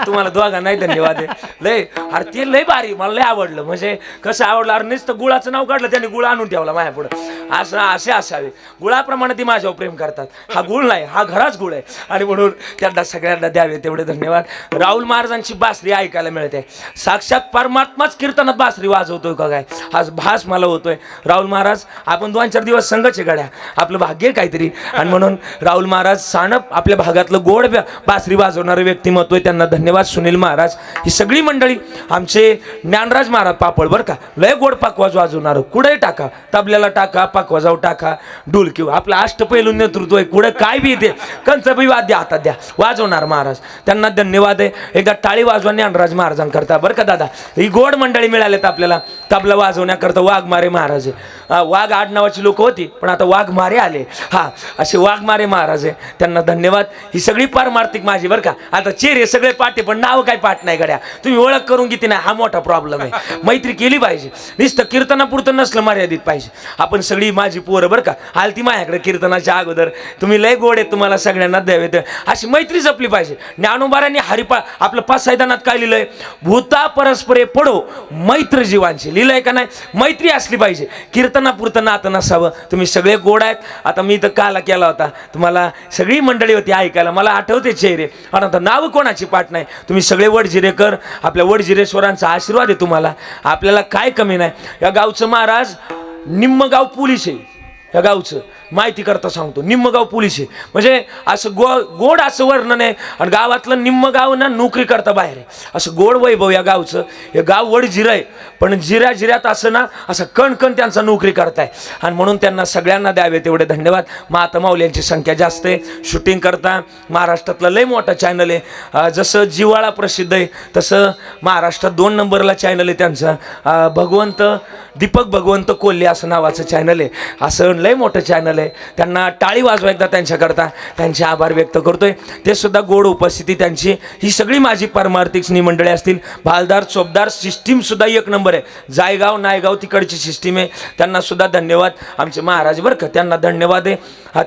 तुम्हाला दोघांनाही धन्यवाद आहे. लय अरे ते लय भारी, मला लय आवडलं. म्हणजे कसं आवडलं, अरे नुसतं गुळाचं नाव काढलं त्यांनी, गुळ आणून ठेवला माझ्यापुढं. असं असे असावे. गुळाप्रमाणे ती माझ्यावर प्रेम करतात. हा गुळ नाही, हा घराच गुळ आहे. आणि म्हणून त्यांना सगळ्यांना द्यावे तेवढे धन्यवाद. राहुल महाराजांची बासरी ऐकायला मिळते. साक्षात परमात्माच कीर्तनात बासरी वाजवतोय का काय, हा भास मला होतोय. राहुल महाराज, आपण 2-4 दिवस संघचे गड्या, आपलं भाग्य काहीतरी. आणि म्हणून राहुल महाराज सानप आपल्या भागातलं गोड बासरी वाजवणारे व्यक्तिमत्व आहे, त्यांना धन्यवाद. सुनील महाराज, ही सगळी मंडळी. आमचे ज्ञानराज महाराज पापड बरं का, लय गोड पाकवाज वाजवणार. कुठे टाका, तबल्याला टाका, पाकवाजाव टाका, डुलकी, आपलं अष्टपैलू नेतृत्व आहे. कुठे काय बी येते, कंचबी वाद्य हातात द्या, वाजवणार महाराज. त्यांना धन्यवाद आहे. एकदा टाळी वाजवा ज्ञानराज महाराजांकरता बरं का दादा. ही गोड मंडळी मिळालेत आपल्याला. तबला वाजवण्याकरता वाघमारे महाराज आहे. वाघ आडनावाची लोक होती, पण आता वाघमारे आले. हा असे वाघमारे महाराज आहे, त्यांना धन्यवाद. ही सगळी पारमार्थिक माझी बरं का. आता चेहरे सगळे पाटे, पण नाव काय पाठ नाही गड्या. तुम्ही ओळख करून घेते ना, हा मोठा प्रॉब्लेम आहे. मैत्री केली पाहिजे, नुसतं कीर्तनापुरतं नसलं मर्यादित पाहिजे. आपण सगळी माझी पोरं बरं का, आलती माझ्याकडे कीर्तनाच्या अगोदर. तुम्ही लय गोड आहे, तुम्हाला सगळ्यांना द्यावे. अशी मैत्री जपली पाहिजे. ज्ञानोबारांनी हरिपाळ आपलं 5 संविधानात काय लिहिलंय, भूता परस्परे पडो मैत्र जीवांची, लिहिलंय का नाही. मैत्री असली पाहिजे, कीर्तनापुरतं नातं नसावं. तुम्ही सगळे गोड आहेत. आता मी तर काला केला होता, तुम्हाला सगळी मंडळी होती ऐकायला, मला आठवते चेहरे. आणि आता नाव कोणाची पाठ नाही. तुम्ही सगळे वडजिरेकर, आपल्या वडजिरेश्वरांचा आशीर्वाद आहे तुम्हाला. आपल्याला काय कमी नाही. या गावचं महाराज निम्म गाव पोलीस आहे. या गावचं माहिती करता सांगतो. निम्म गाव पोलीस आहे, म्हणजे असं गोड असं वर्णन आहे. आणि गावातलं निम्म गाव ना नोकरी करता बाहेर आहे, असं गोड वैभव या गावचं. हे गाव वड जिरं आहे, पण जिऱ्यात असं ना असं कणकण त्यांचा नोकरी करताय. आणि म्हणून त्यांना सगळ्यांना द्यावे तेवढे धन्यवाद. महात्मा माऊली यांची संख्या जास्त आहे. शूटिंग करता महाराष्ट्रातला लय मोठा चॅनल आहे. जसं जिवाळा प्रसिद्ध आहे तसं महाराष्ट्रात 2 नंबरला चॅनल आहे त्यांचा. दीपक भगवंत कोल्हे असं नावाचं चॅनल आहे. असं लय मोठं चॅनल आहे. त्यांना टाळी वाजवा एकदा त्यांच्याकरता. त्यांचे आभार व्यक्त करतोय. ते सुद्धा गोड उपस्थिती त्यांची. ही सगळी माझी पारमार्थिक मंडळी असतील. भालदार चोपदार सिस्टीम सुद्धा 1 नंबर आहे. जायगाव नायगाव तिकडची सिस्टीम आहे. त्यांना सुद्धा धन्यवाद. आमचे महाराज बरं का, त्यांना धन्यवाद आहे.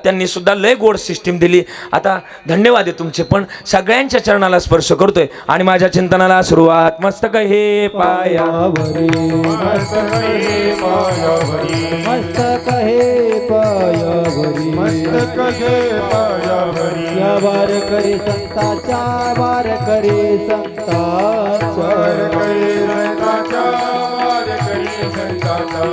त्यांनी सुद्धा लय गोड सिस्टीम दिली. आता धन्यवाद आहे तुमचे, पण सगळ्यांच्या चरणाला स्पर्श करतोय आणि माझ्या चिंतनाला सुरुवात. मस्तक हे पायावरी, मस्तक हे पायावरी, मस्तक हे पायावरी, मस्तक हे पायावरी. या वारकरी संताच्या, वारकरी संताच्या, वारकरी संताच्या, वारकरी संताच्या,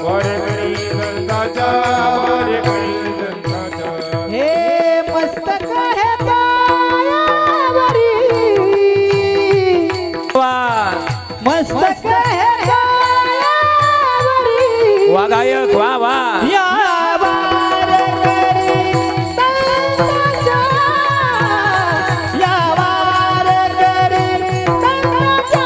वारकरी संताच्या, वारकरी संताच्या. हे मस्तक हे पायावरी, मस्तक हे पायावरी, वा गायक वा वा. या वारकरी संताच्या, या वारकरी संताच्या.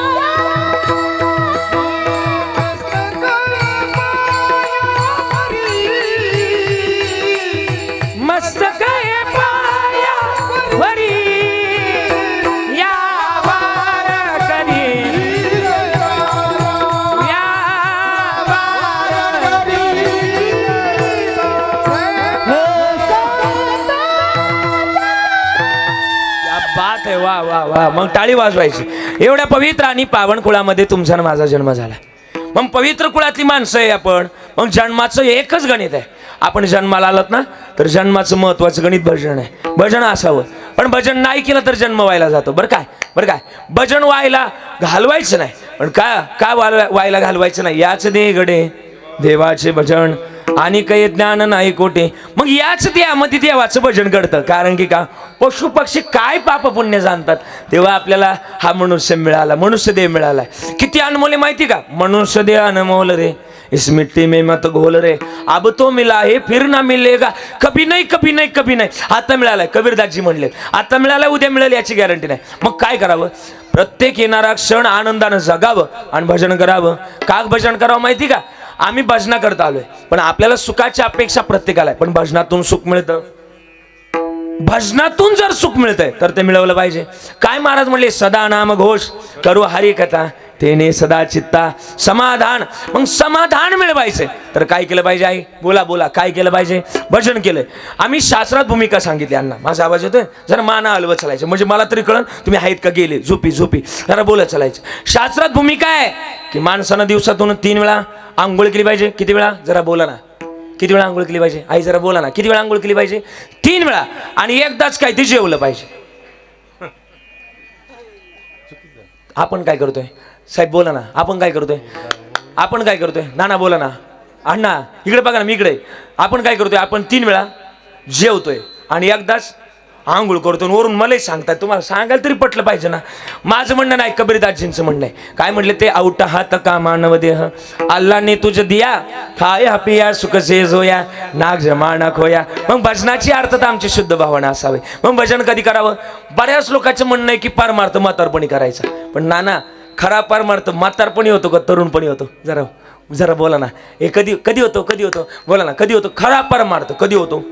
मस्तक हे पायावरी, या वारकरी, या वारकरी. क्या बात आहे, वा वा वा. मग टाळी वाजवायची. एवढ्या पवित्र आणि पावन कुळामध्ये तुमचा आणि माझा जन्म झाला. मग पवित्र कुळातली माणसं आहे आपण. मग जन्माचं एकच गणित आहे. आपण जन्माला आलात ना, तर जन्माचं महत्वाचं गणित भजन आहे. भजन असावं, पण भजन नाही केलं तर जन्म व्हायला जातो. बरं काय भजन व्हायला घालवायचं नाही. पण का व्हायला घालवायचं नाही? याच दे गडे देवाचे भजन आणि काही ज्ञान नाही कोठे. मग याच देहामध्ये देवाचं भजन घडतं. कारण की का, पशु पक्षी काय पाप पुण्य जाणतात, तेव्हा आपल्याला हा मनुष्य मिळाला, मनुष्य देह मिळाला. किती अनमोल आहे माहिती का? मनुष्य देह अनमोल रे, इस मिट्टी में मत घोल रे, अब तो मिला है फिर ना मिलेगा, कभी नाही कभी नाही कभी नाही. आता मिळालाय, कबीरदासजी म्हणले. आता मिळालाय, उद्या मिळेल याची गॅरंटी नाही. मग काय करावं? प्रत्येक येणारा क्षण आनंदानं जगावं आणि भजन करावं. का भजन करावं माहिती का? आम्ही भजना करता आलोय, पण आपल्याला सुखाची अपेक्षा प्रत्येकाला आहे. पण भजनातून सुख मिळतं. भजनातून जर सुख मिळतंय तर ते मिळवलं पाहिजे. काय महाराज म्हणले? सदा नाम घोष करू हरी कथा, तेने सदा चित्ता समाधान. मग समाधान मिळवायचंय तर काय केलं पाहिजे? आई बोला काय केलं पाहिजे? भजन केलंय. आम्ही शास्त्रात भूमिका सांगितली. यांना माझा आवाज येतोय? जरा माना हलवत चालायचं, म्हणजे मला तरी कळण तुम्ही आहेत का गेले. झोपी जरा बोलत चालायचं. शास्त्रात भूमिका आहे की माणसानं दिवसातून 3 वेळा आंघोळ केली पाहिजे. किती वेळा? जरा बोला ना. किती वेळा आंघोळ केली पाहिजे? आई जरा बोला ना. किती वेळा आंघोळ केली पाहिजे? 3 वेळा. आणि एकदाच काय ते जेवलं पाहिजे. आपण काय करतोय? साहेब बोला ना. आपण काय करतोय? नाना बोला ना. अण्णा इकडे बघा ना, मी इकडे. आपण काय करतोय? आपण 3 वेळा जेवतोय आणि एकदाच आंघोळ करतो. वरून मलाही सांगतात, तुम्हाला सांगायला तरी पटलं पाहिजे ना. माझं म्हणणं नाही, कबीरदासजींचं म्हणणं आहे. काय म्हटले ते? औटा हात का मानव देह, अल्लाने तुझ दिया, खाया पिया सुख से जोया, नाग जमाना खोया. मग भजनाची अर्थता आमची शुद्ध भावना असावी. मग भजन कधी करावं? बऱ्याच लोकांचं म्हणणं आहे की पारमार्थ म्हातारपणी करायचा. पण नाना, खरा पारमार्थ म्हातारपणी होतो का तरुणपणी होतो? जरा बोला ना. हे कधी होतो? बोला ना. कधी होतो खरा परमार्थ? कधी होतो?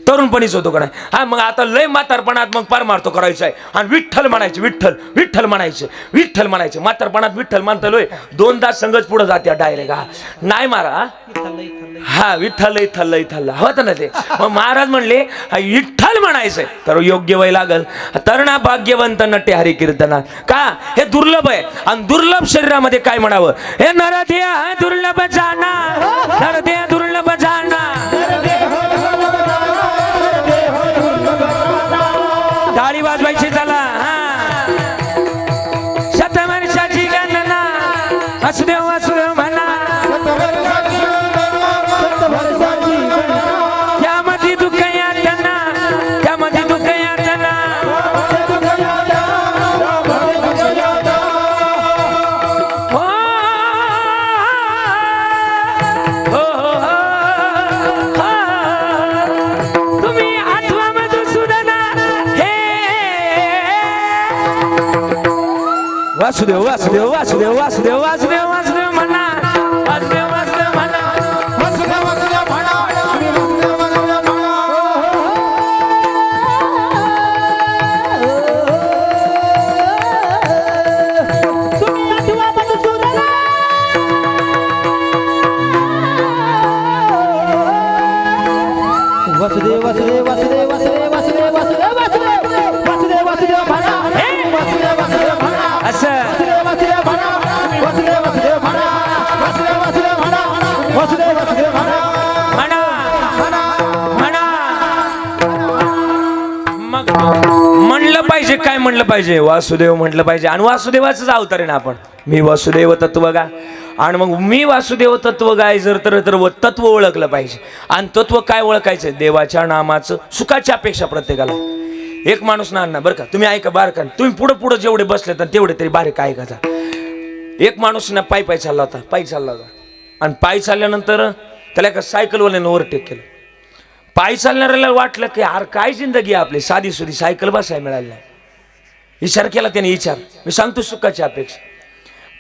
तरुणपणीच होतो का नाही? हा, मग आता लय म्हातारपणात मग परमार्थ करायचा आहे आणि विठ्ठल म्हणायचे. विठ्ठल म्हणायचे. म्हातारपणात विठ्ठल म्हणता लोय 2 तास संगच पुढे जाते डायरेक्ट. हा नाही मारा. हा विठ्ठल थल्ल होत ना ते. मग महाराज म्हणले विठ्ठल म्हणायचंय तर योग्य वय लागल. तरुणा भाग्यवंत नटे हरी कीर्तना. का? हे दुर्लभ आहे. आणि दुर्लभ शरीरामध्ये काय म्हणावं? हे नरदेह दुर्लभ जाना, नरदेह दुर्लभ जाना. टाळी वाजवायची चला. शतवर्षाची गणना, वासुदेव म्हणा. वासुदेव वासुदेव वासुदेव वासुदेव वासुदेव वासुदेव म्हणा वासुदेव वासुदेव म्हणा वासुदेव वासुदेव म्हणा वासुदेव वासुदेव म्हणा वासुदेव वासुदेव वासुदेव वासुदेव वासुदेव वासुदेव वासुदेव वासुदेव वासुदेव म्हणा वासुदेव वासुदेव म्हणा असं वासुदेव वासुदेव म्हणा वासुदेव वासुदेव म्हणा वासुदेव वासुदेव म्हणा वासुदेव वासुदेव म्हणा म्हणा मग म्हणलं पाहिजे काय म्हणलं पाहिजे वासुदेव म्हटलं पाहिजे आणि वासुदेवाचंच अवतार आहे ना आपण मी वसुदेव तत्व गा आणि मग मी वासुदेव तत्व गाय जर तर तत्व ओळखलं पाहिजे आणि तत्व काय ओळखायचं देवाच्या नामाचं सुखाची अपेक्षा प्रत्येकाला एक माणूस ना बरं का तुम्ही ऐका बार का तुम्ही पुढं पुढं जेवढे बसले तर तेवढे तरी बारीक ऐकायचा एक माणूस ना पायी चालला होता आणि पायी चालल्यानंतर त्याला एका सायकलवाल्यानं ओव्हरटेक केलं पायी चालणाऱ्याला वाटलं की यार काय जिंदगी आहे आपली साधी सुधी सायकल बसायला मिळाली नाही विचार केला त्याने मी सांगतो सुखाची अपेक्षा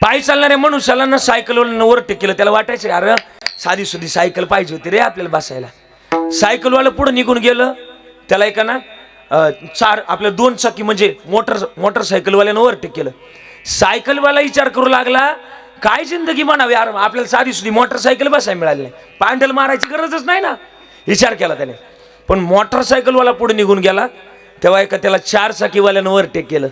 पायी चालणाऱ्या मनुष्याला ना सायकलवाल्यानं ओव्हरटेक केलं त्याला वाटायचं अरे साधी सुधी सायकल पाहिजे होती रे आपल्याला बसायला सायकलवाला पुढे निघून गेलं त्याला एका ना चार आपल्या दोन चाकी म्हणजे मोटरसायकलवाल्यानं ओव्हरटेक केलं सायकलवाला विचार करू लागला काय जिंदगी म्हणावी यार आपल्याला साधी सुधी मोटरसायकल बसायला मिळाली नाही पॅन्डल मारायची गरजच नाही ना विचार केला त्याने पण मोटरसायकलवाला पुढे निघून गेला तेव्हा एका त्याला चार चाकीवाल्यानं ओव्हरटेक केलं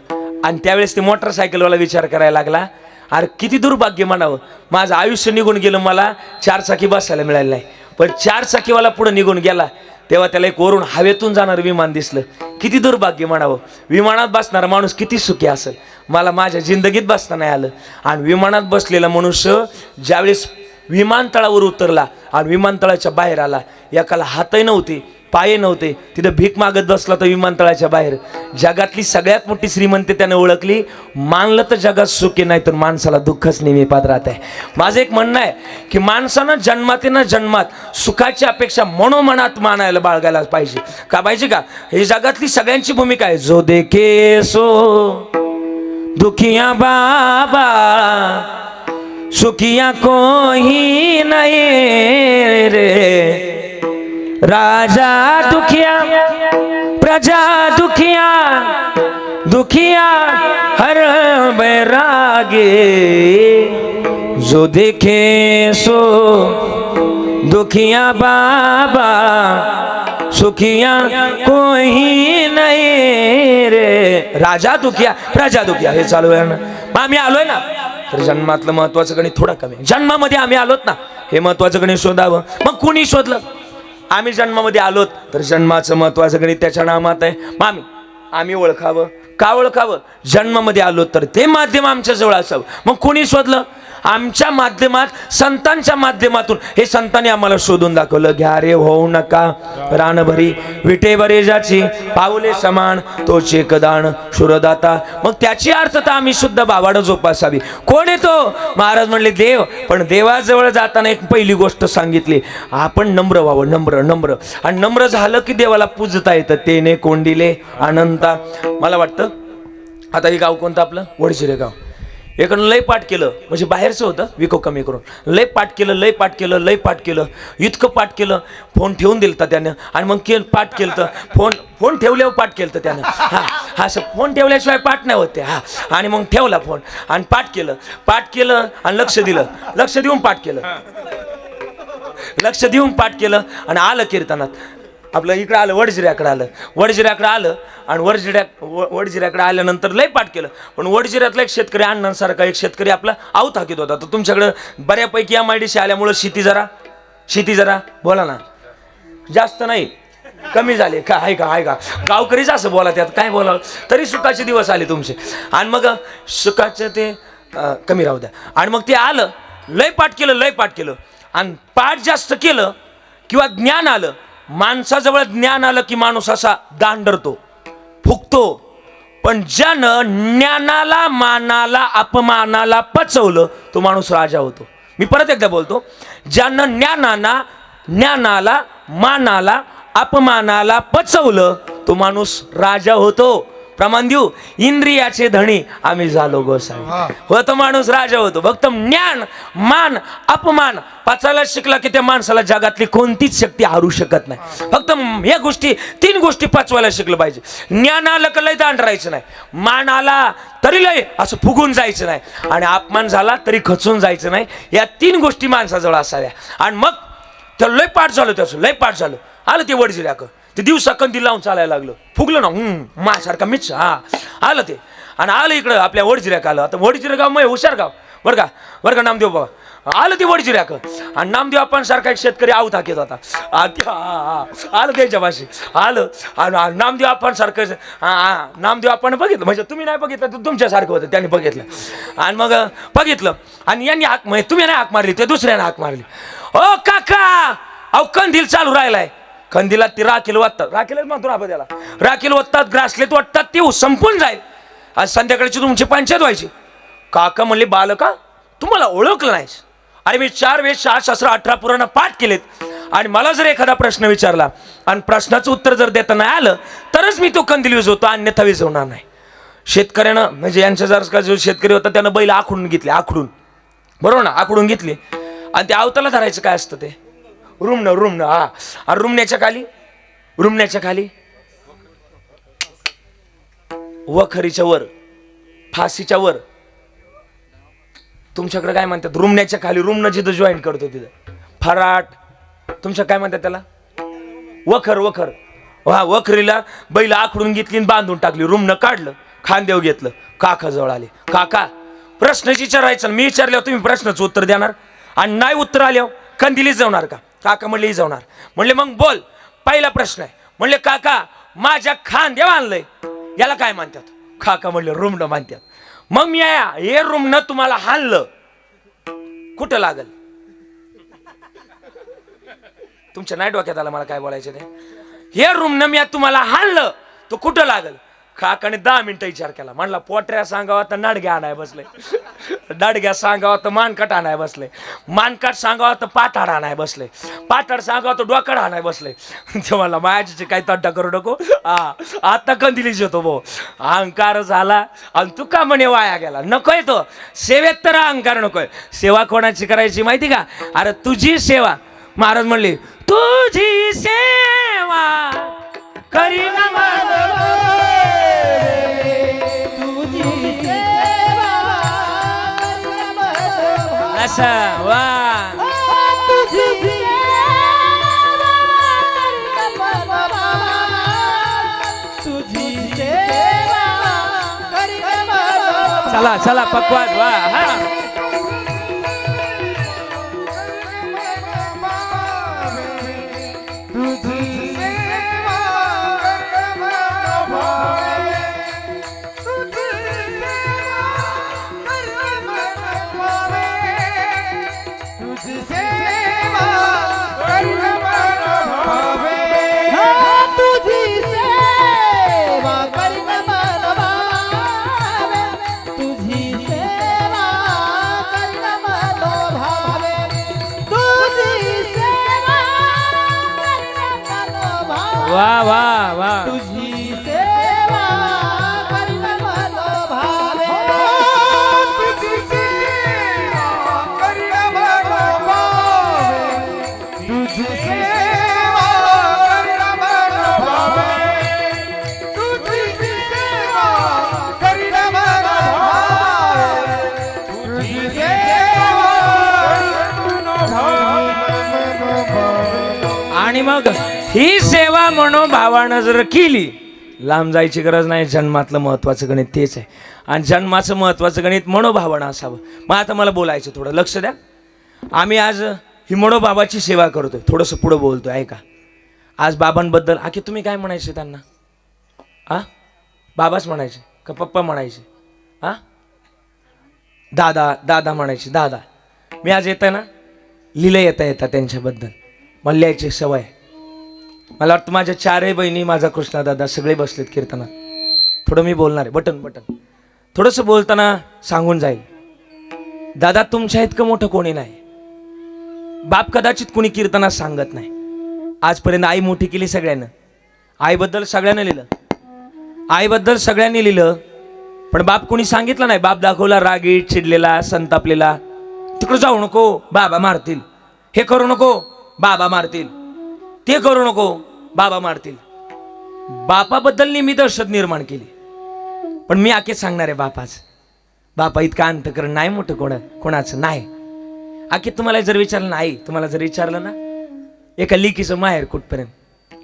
आणि त्यावेळेस ते मोटरसायकलवाला विचार करायला लागला अरे किती दुर्भाग्य म्हणावं माझं आयुष्य निघून गेलं मला चार चाकी बसायला मिळालं नाही पण चार चाकीवाला पुढे निघून गेला तेव्हा त्याला एक वरून हवेतून जाणारं विमान दिसलं किती दुर्भाग्य म्हणावं विमानात बसणारा माणूस किती सुखी असेल मला माझ्या जिंदगीत बसता नाही आलं आणि विमानात बसलेला मनुष्य ज्यावेळेस विमानतळावर उतरला आणि विमानतळाच्या बाहेर आला एकाला हातही नव्हते पाय नव्हते तिथं भीक मागत बसला तर विमानतळाच्या बाहेर जगातली सगळ्यात मोठी श्रीमंती त्याने ओळखली मानलं तर जगात सुखी नाही तर माणसाला दुःखच नेहमी पात्रात आहे माझं एक म्हणणं आहे की माणसानं जन्मात सुखाची अपेक्षा मनोमनात मानायला बाळगायला पाहिजे का पाहिजे का हे जगातली सगळ्यांची भूमिका आहे जो देखे सो दुखिया बाबा सुखिया कोई नहीं रे राजा दुखिया प्रजा दुखिया हर बैरागे जो देखे सो दुखिया बाबा सुखिया कोई नहीं रे राजा दुखिया प्रजा दुखिया हे चालू आहे ना आम्ही आलोय ना तर जन्मातलं महत्वाचं गणित थोडा कमी जन्मामध्ये आम्ही आलोत ना हे महत्वाचं गणित शोधावं मग कुणी शोधलं आम्ही जन्मामध्ये आलोत तर जन्माचं महत्वाचं गणित त्याच्या नामात आहे मग आम्ही ओळखावं का ओळखावं जन्मामध्ये आलो तर ते माध्यम आमच्या जवळ असावं मग कोणी शोधलं आमच्या माध्यमात संतांच्या माध्यमातून हे संतांनी आम्हाला शोधून दाखवलं घ्या रे होऊ नका रानभरी विटे बरे ज्याची पाऊले समान तोच एकदान शुरदाता मग त्याची अर्थता आम्ही शुद्ध भावानं जोपासावी कोण आहे तो महाराज म्हणले देव पण देवाजवळ जाताना एक पहिली गोष्ट सांगितली आपण नम्र व्हावं नम्र आणि नम्र झालं की देवाला पूजता येतं तेने कोंडिले अनंता मला वाटतं आता हे गाव कोणतं आपलं वडशिरे गाव एकडून लय पाठ केलं म्हणजे बाहेरचं होतं विको कमी करून लय पाठ केलं इतकं पाठ केलं फोन ठेवून दिलता त्यानं आणि मग पाठ केलं तर फोन ठेवल्यावर पाठ केलं तर त्यानं हा असं फोन ठेवल्याशिवाय पाठ नाही होते आणि मग ठेवला फोन आणि पाठ केलं आणि लक्ष देऊन पाठ केलं आणि आलं कीर्तनात आपलं इकडं आलं वडजिऱ्याकडे आलं आणि वडजिऱ्याकडे आल्यानंतर लय पाठ केलं पण वडजिऱ्यातला एक शेतकरी अण्णांसारखा एक शेतकरी आपला आऊत हाकीत होता तर तुमच्याकडं बऱ्यापैकी MIDC आल्यामुळं शेती जरा बोला ना जास्त नाही कमी झाले का आहे का गावकरीच असं बोला त्यात काय बोलावं तरी सुखाचे दिवस आले तुमचे आणि मग सुखाचं ते कमी राहू द्या आणि मग ते आलं लय पाठ केलं आणि पाठ जास्त केलं किंवा ज्ञान आलं माणसाजवळ ज्ञान आलं की माणूस असा दांडरतो फुकतो पण ज्यानं ज्ञानाला मानाला अपमानाला पचवलं तो माणूस राजा होतो मी परत एकदा बोलतो ज्यानं ज्ञानाला मानाला अपमानाला पचवलं तो माणूस राजा होतो प्रमाण देऊ. इंद्रियाचे धणी आम्ही झालो गोसावी. होतो माणूस राजा होतो. फक्त ज्ञान मान अपमान पचायला शिकला की त्या माणसाला जगातली कोणतीच शक्ती हरू शकत नाही. फक्त या गोष्टी 3 गोष्टी पचवायला शिकलं पाहिजे. ज्ञान आलं का लय दांड राहायचं नाही, मान आला तरी लय असं फुगून जायचं नाही, आणि अपमान झाला तरी खचून जायचं नाही. या 3 गोष्टी माणसाजवळ असाव्या. आणि मग त्याला लय पाठ झालं, त्याचं लय पाठ झालं. आलं ते वडजिऱ्याक ते दिवसा कंदी लावून चालायला लागलं. फुगलं ना माझ्यासारखा मिच आलं ते. आणि आलं इकडं आपल्या वडजिऱ्याक आलं. आता वडजिरे गाव मग हुशार गाव बरं का नामदेव बाबा. आलं ते वडजिऱ्याक. आणि नामदेव आपण सारखा एक शेतकरी आवता घेत होता. आलं त्यांच्या भाषे आलं. आणि नामदेव आपण सारखं नामदेव आपण बघितलं, म्हणजे तुम्ही नाही बघितलं तर तुमच्यासारखं होतं, त्यांनी बघितलं. आणि मग बघितलं आणि यांनी हाक म्हणजे तुम्ही नाही हाक मारली, ते दुसऱ्याने हाक मारली. ओ काका अहो कंदील चालू राहिलाय. कंदीला ती राखील वाटतात, राखीलच म्हणतो आपण त्याला, राखील वाटतात, ग्रासलेत वाटतात, ती संपून जाईल. आज संध्याकाळची तुमची पंचायत व्हायची. काका म्हणले बालका तुम्हाला ओळखलं नाहीस. अरे मी 4 वेद 6 शास्त्र 18 पुराण पाठ केलेत, आणि मला जर एखादा प्रश्न विचारला आणि प्रश्नाचं उत्तर जर देता नाही आलं तरच मी तो कंदील विजवतो, अन्यथा विजवणार नाही. शेतकऱ्यानं म्हणजे यांच्या जर जो शेतकरी होता त्यानं बैल आखडून घेतले, आखडून बरोबर ना, आखडून घेतली. आणि ते आवताला धरायचं काय असतं ते रुमणं आणि रुमण्याच्या खाली वखरीच्या वर फाशीच्या वर तुमच्याकडे काय म्हणतात रुमण्याच्या खाली, रुमणं जिथं जॉईन करतो तिथं फराट, तुमच्या काय म्हणतात त्याला वखर. वखरीला बैल आखडून घेतली आणि बांधून टाकली, रुमणं काढलं, खांदेव घेतलं, काका जवळ आले. काका प्रश्नच विचारायचा, मी विचारल्यावर तुम्ही प्रश्नाचं उत्तर देणार, आणि नाही उत्तर आल्यावर कंदिली जाणार का? काका म्हणले जाणार. म्हणले मग बोल, पहिला प्रश्न आहे. म्हणले काका माझ्या खांद्यावर आणलंय याला काय म्हणतात? काका म्हणले रुमणं म्हणतात. मग मी हे रुमणं तुम्हाला हाणलं कुठं लागल? तुमच्या नाही डोक्यात आलं मला काय बोलायचं ते. हे रुमणं मी तुम्हाला हाणलं तो कुठं लागल? काकाने 10 मिनिटं विचार केला. म्हणला पोटऱ्या सांगावा तर नाडग्या आणाय बसले, नाडग्या सांगावा तर मानकाट आणाय बसले, मानकाट सांगावा तर पाठाड आणाय बसले, पाठाड सांगावा तर डोकाड आणाय बसले. ते म्हणला माझ्याची काही तड्डा करू नको, आता कंदिलीच येतो भाऊ. अहंकार झाला आणि तू का म्हणे वाया गेला. नकोय तो सेवेत तर अहंकार नकोय. सेवा कोणाची करायची माहिती का? अरे तुझी सेवा. महाराज म्हणले तुझी सेवा करीन असं वा चला चला पक्वाद वा हा वा वा वा तुझी सेवा करीन मनो भावे, तुझी सेवा करीन मनो भावे, तुझी सेवा करीन मनो भावे, तुझी सेवा करीन मनो भावे, तुझी सेवा करीन मनो भावे. आणि मग ही सेवा मनोभावानं जर केली, लांब जायची गरज नाही. जन्मातलं महत्वाचं गणित तेच आहे, आणि जन्माचं महत्वाचं गणित मनोभावानं असावं. मग आता मला बोलायचं, थोडं लक्ष द्या. आम्ही आज ही मनोभावाची सेवा करतोय, थोडंसं पुढं बोलतोय ऐका. आज बाबांबद्दल आखी तुम्ही काय म्हणायचे त्यांना? बाबाच म्हणायचे का पप्पा म्हणायचे? दादा दादा म्हणायचे. दादा मी आज येतं ना लिहिलं येता त्यांच्याबद्दल मला लिहायची सवय. मला वाटतं माझ्या 4 बहिणी, माझा कृष्णा दादा सगळे बसलेत कीर्तनात. थोडं मी बोलणार आहे, बटन थोडंसं बोलताना सांगून जाईल. दादा तुमच्या इतकं मोठं कोणी नाही. बाप कदाचित कोणी कीर्तनात सांगत नाही. आजपर्यंत आई मोठी केली सगळ्यांना, आईबद्दल सगळ्यांना लिहिलं. आईबद्दल सगळ्यांनी लिहिलं, पण बाप कोणी सांगितलं नाही. बाप दाखवला रागीट, चिडलेला, संतापलेला. तिकडे जाऊ नको, बाबा मारतील. हे करू नको, बाबा मारतील. ते करू नको, बाबा मारतील. बापाबद्दल मी दहशत निर्माण केली. पण मी आखे सांगणार आहे बापाच. बापा इतका अंतकरण नाही मोठं कोणाचं नाही. आखे तुम्हाला जर विचारलं ना, आई तुम्हाला जर विचारलं ना एका लेकीचं माहेर कुठपर्यंत,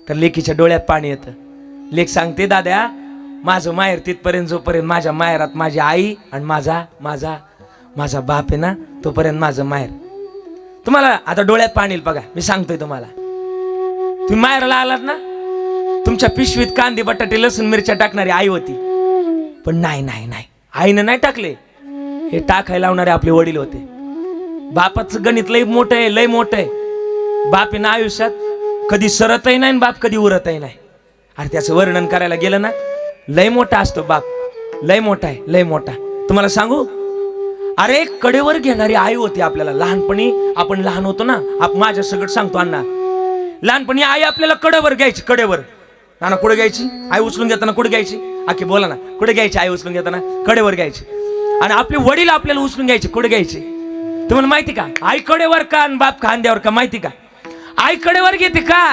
तर लेकीच्या डोळ्यात पाणी येतं. लेक सांगते, दाद्या माझं माहेर तिथपर्यंत जोपर्यंत माझ्या माहेरात माझी आई आणि माझा बाप आहे ना, तोपर्यंत माझं माहेर. तुम्हाला आता डोळ्यात पाणी येईल बघा. मी सांगतोय तुम्हाला, तुम्ही माहेराला आलात ना, तुमच्या पिशवीत कांदे, बटाटे, लसूण, मिरच्या टाकणारी आई होती. पण नाही आईनं नाही टाकले, हे टाकायला लावणारे आपले वडील होते. बापाचं गणित लय मोठं आहे. बाप आहे ना आयुष्यात कधी सरतही नाही, बाप कधी उरतही नाही. अरे त्याचं वर्णन करायला गेलं ना, लय मोठा असतो बाप. लय मोठा आहे, लय मोठा. तुम्हाला सांगू, अरे कडेवर घेणारी आई होती आपल्याला. लहानपणी आपण लहान होतो ना, माझ्या सगळं सांगतो अण्णा, लहानपणी आई आपल्याला कडेवर घ्यायची. कडेवर नाना कुठे घ्यायची आई उचलून घेताना? कुठे घ्यायची? आखी बोला ना, कुठे घ्यायची आई उचलून घेताना? कडेवर घ्यायची. आणि आपले वडील आपल्याला उचलून घ्यायचे. कुठे घ्यायचे तुम्हाला माहिती का? आई कडेवर का आणि बाप खांद्यावर का? माहिती का? आई कडेवर घेते का?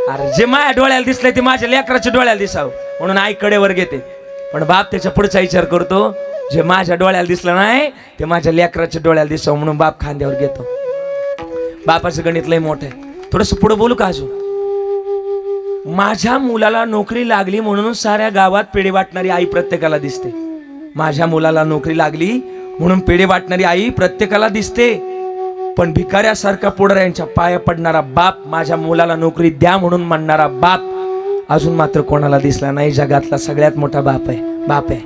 अरे जे माझ्या डोळ्याला दिसलंय ते माझ्या लेकराच्या डोळ्याला दिसावं म्हणून आई कडेवर घेते. पण बाप त्याच्या पुढचा विचार करतो, जे माझ्या डोळ्याला दिसलं नाही ते माझ्या लेकराच्या डोळ्याला दिसावं म्हणून बाप खांद्यावर घेतो. बापाचं गणित लय मोठं आहे. थोडंसं पुढे बोलू का अजून? माझ्या मुलाला नोकरी लागली म्हणून साऱ्या गावात पेढे वाटणारी आई प्रत्येकाला दिसते. माझ्या मुलाला नोकरी लागली म्हणून पेढे वाटणारी आई प्रत्येकाला दिसते. पण भिकाऱ्यासारखा पुढाऱ्यांच्या पाया पडणारा बाप, माझ्या मुलाला नोकरी द्या म्हणून म्हणणारा बाप अजून मात्र कोणाला दिसला नाही. जगातला सगळ्यात मोठा बाप आहे.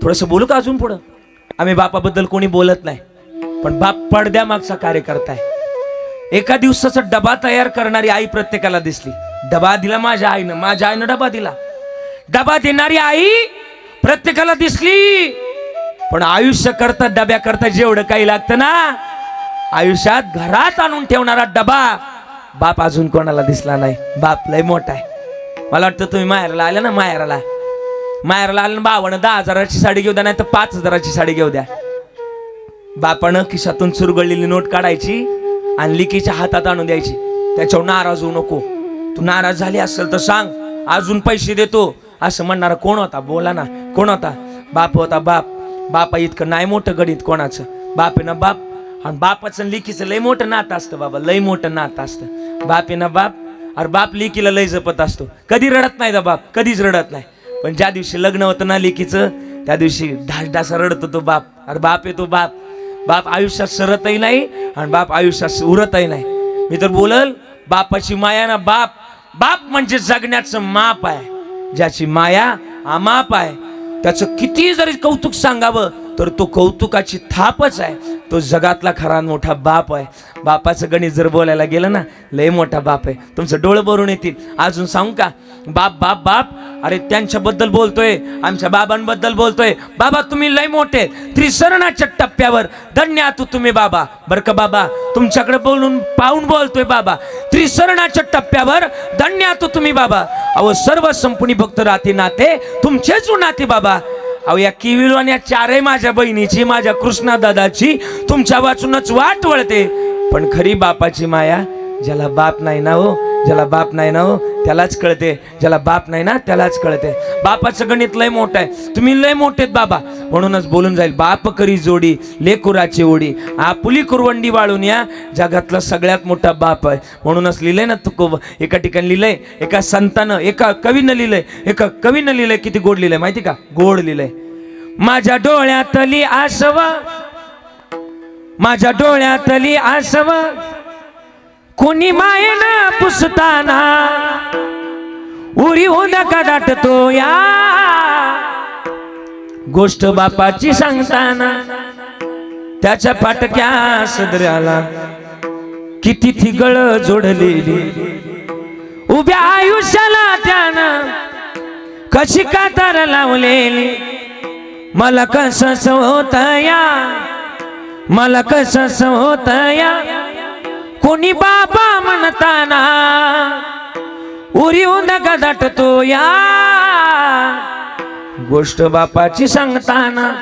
थोडंसं बोलू का अजून पुढं? आम्ही बापाबद्दल कोणी बोलत नाही, पण बाप पडद्यामागचा कार्यकर्ता आहे. एका दिवसाचा डबा तयार करणारी आई प्रत्येकाला दिसली. डबा दिला माझ्या आईनं डबा दिला. डबा देणारी आई प्रत्येकाला दिसली. पण आयुष्य करता, डब्या करता जेवढं काही लागतं ना आयुष्यात, घरात आणून ठेवणारा डबा बाप अजून कोणाला दिसला नाही. बाप लय मोठा आहे. मला वाटतं तुम्ही माहेराला आल्या ना, माहेराला आलं ना, भावानं 10,000ची साडी घेऊ द्या, नाही तर 5,000ची साडी घेऊ द्या. बापानं खिशातून चुरगळलेली नोट काढायची आणि लिकीच्या हातात आणून द्यायची. त्याच्यावर नाराज होऊ नको. तू नाराज झाली असेल तर सांग, अजून पैसे देतो. असं म्हणणारा कोण होता? बोला ना, कोण होता? बाप होता. बापा इतकं नाही मोठं गणित कोणाचं. बाप आहे ना बाप. आणि बापाचं लिकीचं लय मोठं नातं असतं बाबा, लय मोठं नातं असतं. बाप आहे ना बाप. अरे बाप लिकीला लय जपत असतो. कधी रडत नाही दा बाप, कधीच रडत नाही. पण ज्या दिवशी लग्न होतं ना लिकीचं, त्या दिवशी ढासढासा रडतो तो बाप. अरे बाप आहे तो बाप. बाप आयुष्यात सरतही नाही आणि बाप आयुष्यात उरतही नाही. मी तर बोलल, बापाची माया ना बाप म्हणजे जगण्याचं माप आहे. ज्याची माया अमाप आहे, त्याचं किती जरी कौतुक सांगावं तर तो कौतुकाची थापच आहे. तो जगातला खरा मोठा बाप आहे. बापाचं गणित जर बोलायला गेलं ना, लय मोठा बाप आहे. तुमचं डोळं भरून येतील. अजून सांगू का? बाप अरे त्यांच्याबद्दल बोलतोय, आमच्या बाबांबद्दल बोलतोय. बाबा तुम्ही लय मोठे, त्रिसरणाच्या टप्प्यावर धन्य आहात तुम्ही बाबा. बरं का बाबा, तुमच्याकडे पाहून बोलतोय बाबा. त्रिसरणाच्या टप्प्यावर धन्य आहात तुम्ही बाबा. अहो सर्व संपुनी भक्त राहते नाते तुमचेच नाते बाबा. अहो या किविलवाण्या चारही माझ्या बहिणीची, माझ्या कृष्णा दादाची तुमच्या वाचूनच वाट वळते. पण खरी बापाची माया ज्याला बाप नाही ना हो, त्यालाच कळते. ज्याला बाप नाही ना त्यालाच कळते. बापाचं गणित लय मोठं आहे. तुम्ही लय मोठेत बाबा. म्हणूनच बोलून जाईल, बाप करी जोडी लेकुराची ओढी, आपुली कुरवंडी वाळून या. जगातला सगळ्यात मोठा बाप आहे. म्हणूनच लिहिलंय ना तुकोबा, एका ठिकाणी लिहिलंय, एका संतानं, एका कवीनं लिहिलंय. किती गोड लिहिलंय माहिती का? गोड लिहिलंय. माझ्या डोळ्यातली आसव कोणी मायेनं पुसताना उरी होऊन का दाटतो या. गोष्ट बापाची सांगताना त्याच्या फाटक्या सदऱ्याला किती थिगळ जोडलेली. उभ्या आयुष्याला त्यानं कशी कातर लावलेली. मला कसं होत या कोणी बाबा म्हणताना उरी उंद का दाटतो या. गोष्ट बापाची सांगताना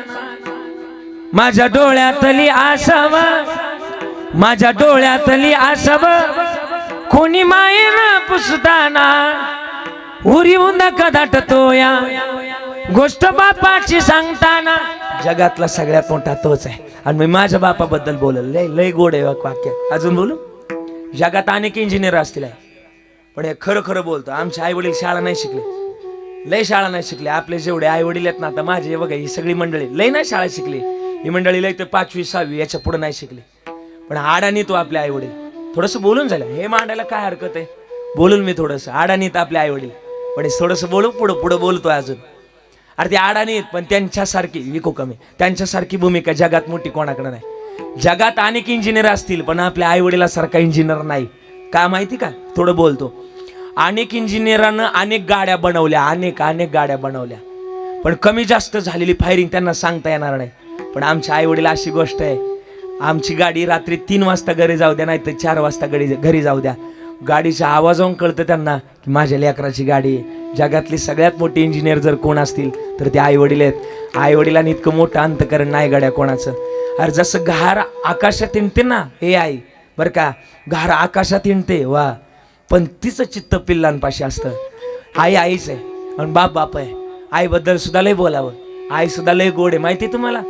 माझ्या डोळ्यातली आसव, माझ्या डोळ्यातली आसव कोणी मायेनं पुसताना उरी उंदा कदाटतो या गोष्ट बापाची सांगताना. जगातला सगळ्यात मोठा तोच आहे. आणि मी माझ्या बापाबद्दल बोलल, लय लय गोड आहे वाक्य. अजून बोलू. जगात अनेक इंजिनियर असतील पण हे खरं खरं बोलतो. आमचे आई वडील शाळा नाही शिकले, लय शाळा नाही शिकले. आपले जेवढे आई वडील आहेत ना, आता माझे बघा ही सगळी मंडळी लय नाही शाळा शिकली. ही मंडळी लय तर 5वी 6वी याच्या पुढे नाही शिकले, पण आडानी तो आपले आई वडील. थोडंसं बोलून झालं हे मांडायला काय हरकत आहे. बोलून मी थोडंसं आडानीत आपले आई वडील, पण थोडंसं बोलू पुढं पुढं बोलतोय अजून. अरे ते अडाणीत पण त्यांच्यासारखी विको कमी, त्यांच्यासारखी भूमिका जगात मोठी कोणाकडे नाही. जगात अनेक इंजिनियर असतील पण आपल्या आई वडिलासारखा इंजिनियर नाही. का माहिती का. थोडं बोलतो. अनेक इंजिनियरांना अनेक गाड्या बनवल्या, अनेक गाड्या बनवल्या, पण कमी जास्त झालेली फायरिंग त्यांना सांगता येणार नाही. पण आमच्या आई वडील अशी गोष्ट आहे, आमची गाडी रात्री 3 वाजता घरी जाऊ द्या, नाही तर 4 वाजता घरी जाऊ द्या, गाडीच्या आवाजावरून कळतं त्यांना की माझ्या लेकराची गाडी आहे. जगातली सगळ्यात मोठी इंजिनियर जर कोण असतील तर ते आई वडील आहेत. आई वडिलांनी इतकं मोठं अंतकरण नाही गड्या कोणाचं. अरे जसं घार आकाशात हिंडते ना, हे आई बरं का, घार आकाशात हिंडते वा, पण तिचं चित्त पिल्लांपाशी असतं. आई आईच आहे आणि बाप आहे. आईबद्दल सुद्धा लय बोलावं. आई सुद्धा लय गोड आहे माहिती तुम्हाला.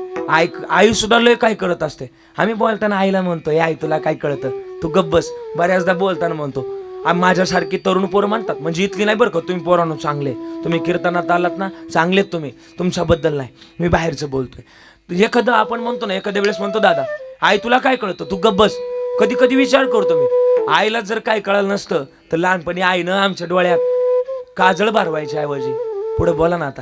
आई सुद्धा लय काय करत असते. आम्ही बोलताना आईला म्हणतो, हे आई तुला काय कळतं, तू गप्प बस. बऱ्याचदा बोलताना म्हणतो. माझ्यासारखी तरुण पोरं म्हणतात, म्हणजे इथली नाही बरं का, तुम्ही पोरांनो चांगले, तुम्ही कीर्तनात आलात ना चांगलेत तुम्ही, तुमच्याबद्दल नाही, मी बाहेरचं बोलतोय. एखादं आपण म्हणतो ना, एखाद्या वेळेस म्हणतो दादा आई तुला काय कळतं, तू गप्प बस. कधी कधी विचार करतो मी, आईला जर काय कळलं नसतं तर लहानपणी आईनं आमच्या डोळ्यात काजळ भरवायच्या ऐवजी पुढे बोला ना, आता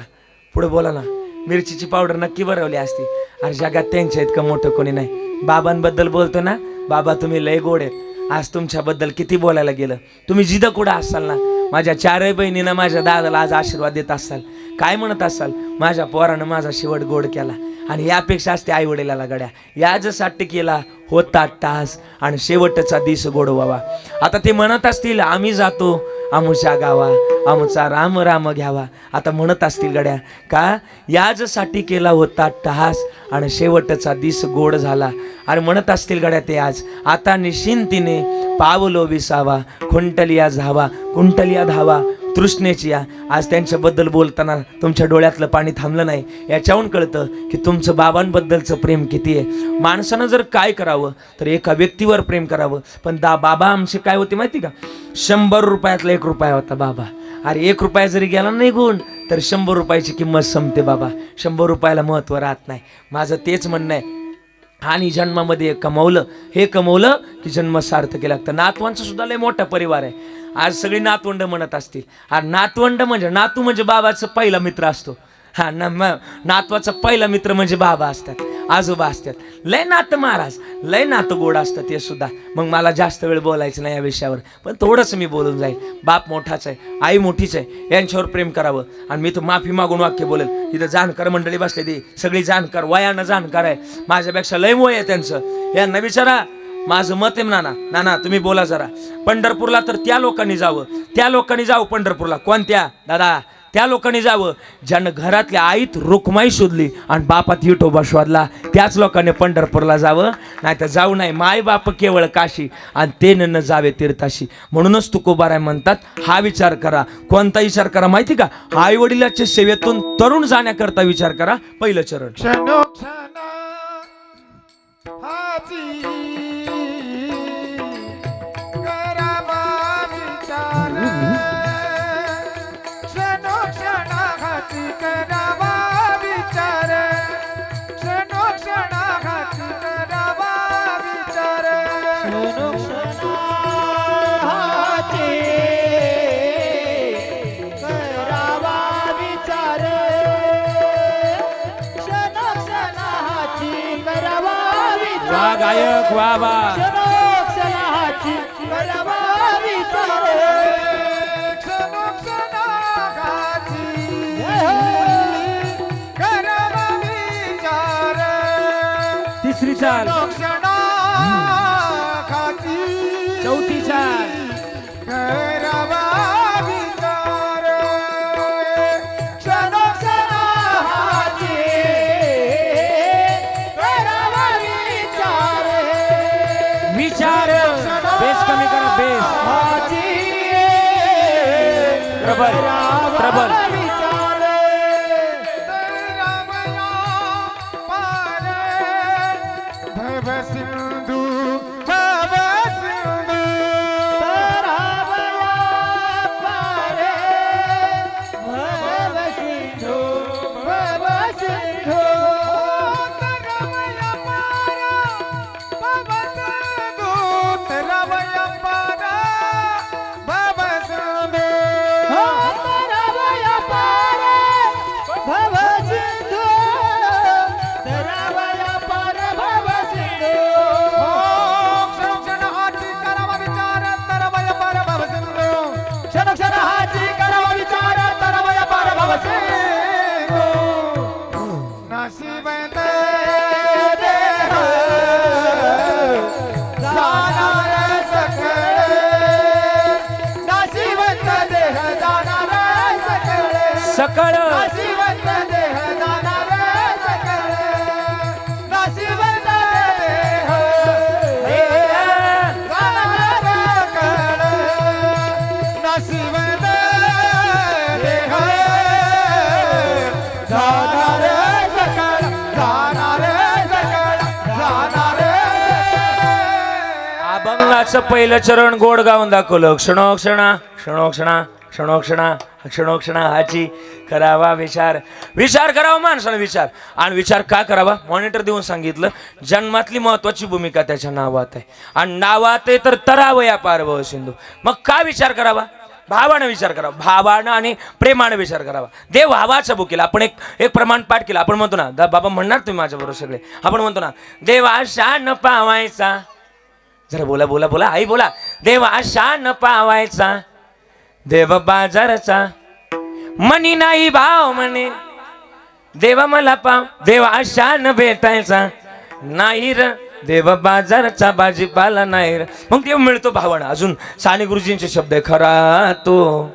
पुढे बोला ना, मिरचीची पावडर नक्की भरवली असती. अरे जगात त्यांच्या इतकं मोठं कोणी नाही. बाबांबद्दल बोलतो ना, बाबा तुम्ही लय गोड आहेत. आज तुमच्याबद्दल किती बोलायला गेलं. तुम्ही जिथं कुठं असाल ना, माझ्या 4 बहिणीनं माझ्या दादाला आज आशीर्वाद देत असाल, काय म्हणत असाल, माझ्या पोरानं माझा शेवट गोड केला. आणि यापेक्षा असते आई वडिलाला गड्या, यासाठी केला होता तास आणि शेवटचा दिस गोड व्हावा. आता ते म्हणत असतील आम्ही जातो आमुच्या गावा, आमचा राम राम घ्यावा. आता म्हणत असतील गड्या का, याजसाठी केला होता टास आणि शेवटचा दिस गोड झाला. अरे म्हणत असतील गड्या ते आज, आता निश्चिंतीने पावलो विसावा, खुंटलिया धावा, कुंटलिया धावा तृष्णेची या. आज त्यांच्याबद्दल बोलताना तुमच्या डोळ्यातलं पाणी थांबलं नाही. याच्याहून कळतं की तुमचं बाबांबद्दलचं प्रेम किती आहे. माणसानं जर काय करावं तर एका व्यक्तीवर प्रेम करावं. पण बाबा आमचे काय होते माहिती का, 100 रुपयातला 1 रुपया होता बाबा. अरे 1 रुपया जरी गेला नाही गुण तर 100 रुपयाची किंमत संपते बाबा. 100 रुपयाला महत्त्व राहत नाही. माझं तेच म्हणणं आहे. आणि जन्मामध्ये कमवलं, हे कमवलं की जन्म सार्थकी लागतं. नातवांचा सुद्धा लय मोठा परिवार आहे. आज सगळी नातवंड म्हणत असतील. नातवंड म्हणजे नातू म्हणजे बाबाचा पहिला मित्र असतो. नातवाचा पहिला मित्र म्हणजे बाबा असतात, आजोबा असतात. लय नातं महाराज, लय नातं गोड असतं ते सुद्धा. मग मला जास्त वेळ बोलायचं नाही या विषयावर, पण थोडंसं मी बोलून जाईल. बाप मोठाच आहे, आई मोठीच आहे, यांच्यावर प्रेम करावं. आणि मी तर माफी मागून वाक्य बोलेल. इथं जाणकार मंडळी बसले, ती सगळी जाणकार, वयानं जाणकार आहे. माझ्यापेक्षा लय वय आहे त्यांचं. यांना विचारा, माझं मत आहे नाना. नाना तुम्ही बोला जरा. पंढरपूरला तर त्या लोकांनी जावं, त्या लोकांनी जावं पंढरपूरला. कोणत्या दादा, त्या लोकांनी जावं ज्यानं घरातल्या आईत रुक्माई शोधली आणि बापात विठोबा शोधला. त्याच लोकांनी पंढरपूरला जावं, नाही तर जाऊ नाही. माय बाप केवळ काशी आणि ते न जावे तीर्थाशी. म्हणूनच तुकोबाराय म्हणतात, हा विचार करा. कोणता विचार करा माहिती का, आई वडिलाच्या सेवेतून तरुण जाण्याकरता विचार करा. पहिलं चरण. क्षणोक्षण हाची करावा विचार, क्षणोक्षण हाची करावा विचार, क्षणोक्षण हाची करावा विचार, क्षणोक्षण हाची करावा विचार, क्षणोक्षण हाची करावा विचार. वा गायक वा वा. क्षणोक्षण हाची करावा विचार, क्षणोक्षण हाची करावा विचार, तिसरी चाल, चौथी चाल. करावा विचार, क्षणोक्षण विचार बेस कमी करा बेस प्रबल प्रबल सकळ अभंगाचं पहिलं चरण गोड गाऊन दाखवलं. क्षणोक्षणा क्षणोक्षणा क्षणोक्षणा क्षणोक्षणा हाची करावा विचार. विचार करावा माणसाला विचार. आणि विचार का करावा मॉनिटर देऊन सांगितलं. जन्मातली महत्वाची भूमिका त्याच्या नावात आहे. आणि नावात आहे तर तरावं या पार भव सिंधू. मग का विचार करावा? भावानं विचार करावा. भावानं आणि प्रेमानं विचार करावा. देव भावाचा बुक केला. आपण एक प्रमाण पाठ केला. आपण म्हणतो ना बाबा म्हणणार तुम्ही माझ्याबरोबर सगळे. आपण म्हणतो ना देवा शान पावायचा. जरा बोला बोला बोला आई बोला. देवा शान पावायचा देव बाजारचा मनी नाही भाव म्हणे. देवा मला पाव देव आशान भेटायचा नाही र. देव बाजारचा भाजीपाला नाही र. मग देव मिळतो भावानं. अजून साने गुरुजींचे शब्द आहे. खरा तो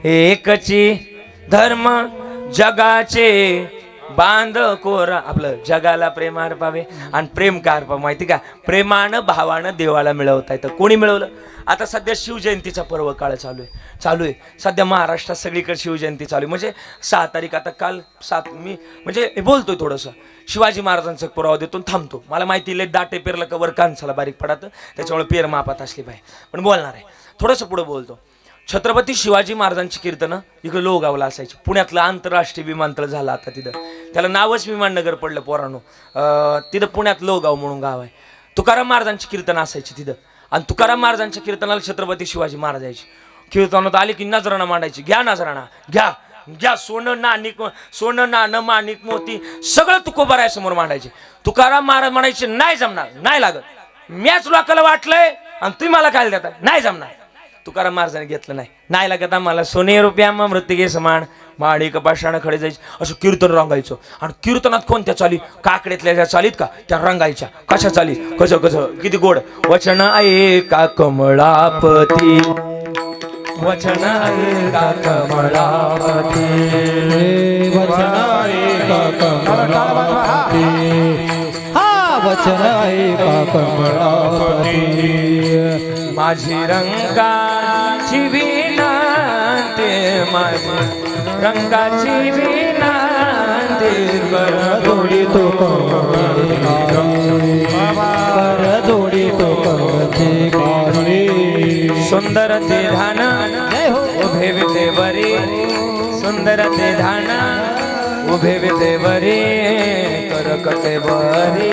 एकची धर्म जगाचे बांध कोरा. आपलं जगाला प्रेम अर्पावे आणि प्रेम का अर्पावं माहिती का? प्रेमानं भावानं देवाला मिळवता येतं. कोणी मिळवलं? आता सध्या शिवजयंतीचा पर्व काळ चालू आहे. सध्या महाराष्ट्रात सगळीकडे शिवजयंती चालू आहे. म्हणजे 6 तारीख आता काल 7 मी म्हणजे बोलतोय थोडंसं शिवाजी महाराजांचा पुरावा देतो थांबतो. मला माहिती लय दाटे पेरलं कवर कांसाला बारीक पडत त्याच्यामुळे पेर मापात असली पाहिजे. पण बोलणार आहे थोडंसं पुढे बोलतो. छत्रपती शिवाजी महाराजांची कीर्तनं इकडे लोहगावला असायची. पुण्यातलं आंतरराष्ट्रीय विमानतळ झालं आता तिथं. त्याला नावच विमाननगर पडलं पोरांनो. तिथं पुण्यात लोहगाव म्हणून गाव आहे. तुकाराम महाराजांची कीर्तनं असायची तिथं. आणि तुकाराम महाराजांच्या कीर्तनाला छत्रपती शिवाजी महाराज यायचे. कीर्तनात आली की नजराणा मांडायची. घ्या नजराणा घ्या घ्या. सोनं नाणं माणिक मोती सगळं तुकोबारायासमोर मांडायचे. तुकाराम महाराज म्हणायचे नाही जमणार नाही लागत. मॅच लोकाला वाटलंय आणि तुम्ही मला काय देता नाही जमणार. तुकाराम महाराजांनी घेतलं नाही लागत आम्हाला. सोने रुपया मृतिके समान माणिक पाषाण खडे जायचे. असं कीर्तन रंगायचं. आणि कीर्तनात कोणत्या चाली? काकड्यातल्या ज्या चालीत का त्या रंगायच्या. कशा चाली? कसं कसं किती गोड. वचन ऐका कमळापती वचन ऐका कमळापती वचन ऐका कमळापती. हा वचन ऐका कमळापती. माझी रंगाची विनंती माझी रंगाची विनंती कर जोडी तो कर जोडी तो सुंदर ते धान उभे विदेवरी. सुंदर ते धान उभे विदेवरी करकटे वरी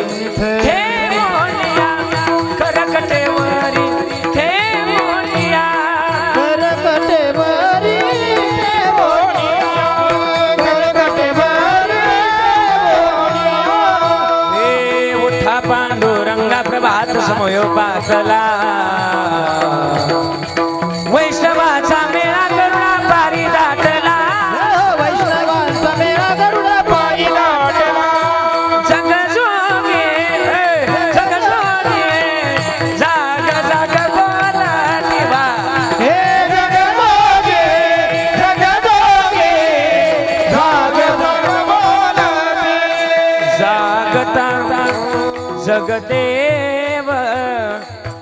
करकटे वरी पांडुरंगा प्रभात समयो पासला. वैष्णवाचा मेळा करुणा पारी दाटला. वैष्णवांचा मेळा करुणा पारी दाटला. जग जोगे जाग जाग बोला निभा. हे जग जोगे जाग जाग बोला. जागता जगदेव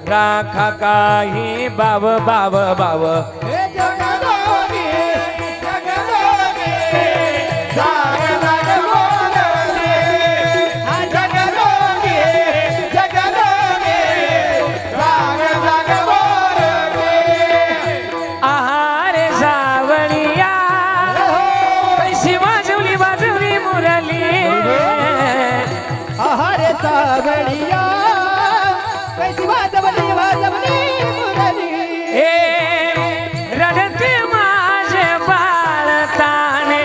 राखा काही बाव बाव बाव हे जगदोगी जगदोगी जाग जाग बोलते हा जगदोगी जगदोगी जाग जाग बोलते आहार सावळिया कैसी वाजवली वाजवली मुरली आहारे सावळिया कैसी वाजवली वाजवली मुरली ए रडते माझे बाळताने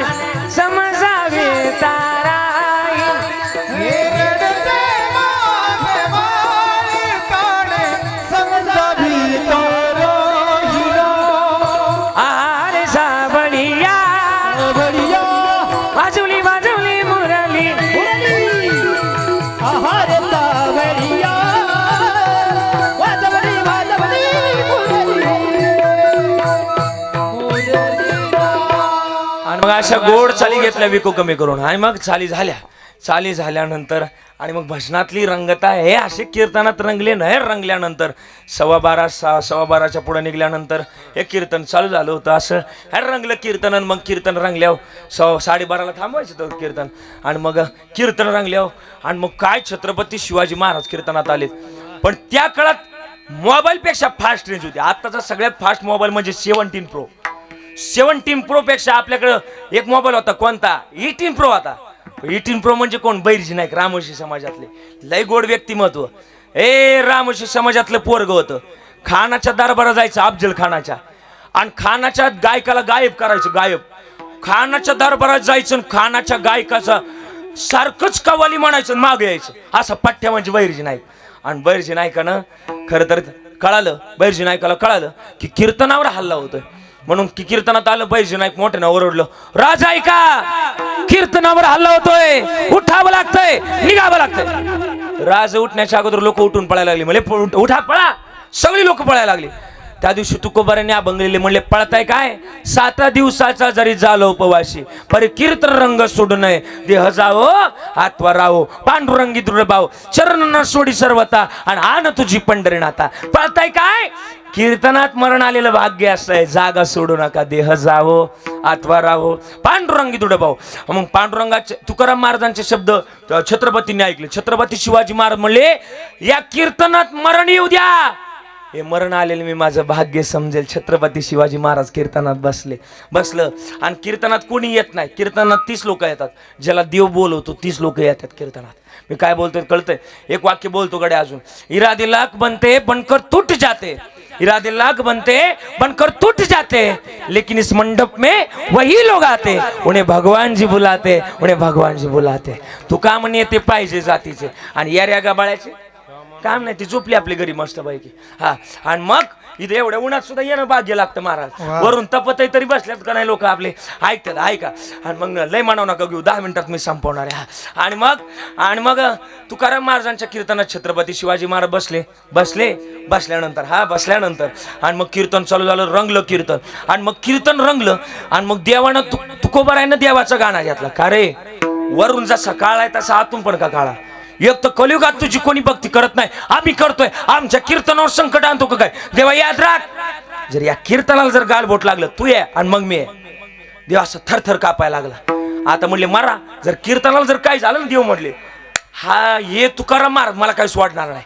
समजावे ताराई रडते माझे बाळकाने समजावी ताराईला आहार सावळिया बढिया वाजवली वाजवली मुरली मुरली आहारे सावळिया वाजवली वाजवली मुरली मुरलीला आणि मग अशा गोड चाली घेतल्या विको कमी करून आणि मग चाली झाल्यानंतर आणि मग भजनातली रंगता हे असे कीर्तनात रंगले नाही रंगल्यानंतर 12:15 पुढे निघाल्यानंतर हे कीर्तन चालू झालं होतं असं हे रंगलं कीर्तन आणि मग कीर्तन रंगल्यावर 12:30ला थांबवायचं होतं कीर्तन आणि मग कीर्तन रंगल्यावर आणि मग काय छत्रपती शिवाजी महाराज कीर्तनात आलेत पण त्या काळात मोबाईलपेक्षा फास्ट रेंज होती आत्ताचा सगळ्यात फास्ट मोबाईल म्हणजे 17 प्रो पेक्षा आपल्याकडं एक मोबाईल होता कोणता 18 प्रो होता 18 प्रो म्हणजे कोण बैरजी नाईक रामोशी समाजातले लय गोड व्यक्तिमत्व रामोशी समाजातलं पोरग होतं खानाच्या दरबारात जायचं अफजल खानाच्या आणि खानाच्या गायकाला गायब करायचं गायब खानाच्या दरबारात जायचं आणि खानाच्या गायकाचा सारखंच कव्वाली म्हणायचं मागे यायचं असं पठ्ठ्या म्हणजे बैरजी नाईक आणि बैरजी नाईकानं खरं तर कळालं बैरजी नाईकाला कळालं की कीर्तनावर हल्ला होतोय म्हणून की कीर्तनात आलं बैरजी नाईक मोठ्यानं ओरडलं राजा ऐका कीर्तनावर हल्ला होतोय उठावं लागतंय निघावं लागतंय राज उठण्याच्या अगोदर लोक उठून पळायला लागली म्हणजे उठा पळा सगळी लोक पळायला लागली त्या दिवशी तुकोबारांनी अभंगलेले म्हणले पळताय काय 7 दिवसाचा जरी झालो उपवाशी परी कीर्तन रंग सोडू नये देह जावो आत्वा राहो पांडुरंगी दृढ भाव चरण सोडी सर्वता आणि आन तुझी पंढरीनाथा पळताय काय कीर्तनात मरण आलेलं भाग्य असतंय जागा सोडू नका देह जावो आत्वा राहो पांडुरंगी दृढ भाव मग पांडुरंगाचे तुकाराम महाराजांचे शब्द छत्रपतींनी ऐकले छत्रपती शिवाजी महाराज म्हणले या कीर्तनात मरण येऊ द्या हे मरण आलेलं मी माझं भाग्य समजेल छत्रपती शिवाजी महाराज कीर्तनात बसलं आणि कीर्तनात कोणी येत नाही कीर्तनात 30 लोक येतात ज्याला देव बोलवतो 30 लोक येतात कीर्तनात मी काय बोलतोय कळतंय एक वाक्य बोलतो गड्या अजून इरादे लाख बनते बनकर टूट जाते इरादे लाख बनते बनकर टूट जाते लेकिन इस मंडप में वही लोग आते उन्हें भगवान जी बुलाते तू का म्हणे ते पाहिजे जातीचे आणि याऱ्या गाबाळ्याचे काम नाही ती झोपली आपली घरी मस्त पैकी हा आणि मग इथे एवढ्या उन्हात सुद्धा येणं भाग्य लागतं महाराज वरून तपत तरी बसल्यात का नाही लोक आपले ऐकतात ऐका आणि मग लय म्हणावं नका घेऊ 10 मिनिटात मी संपवणार आहे आणि मग तुकाराम महाराजांच्या कीर्तनात छत्रपती शिवाजी महाराज बसल्यानंतर आणि मग कीर्तन चालू झालं रंगलं कीर्तन आणि मग कीर्तन रंगलं आणि मग देवानं तुकोबारायनं देवाचं गाणं घेतलं का रे वरून जसा काळ आहे तसा आतून पण का काळा एक तर कलियुगात तुझी कोणी भक्ती करत नाही आम्ही करतोय आमच्या कीर्तनावर संकट आणतो का काय देवा याद राख जर या कीर्तनाला जर गालबोट लागलं तू ये आणि मग मी आहे देव असं थरथर कापायला लागला आता म्हणले मारा जर कीर्तनाला जर काय झालं ना देव म्हणले हा ये तुकाराम महाराज मला काहीच वाटणार नाही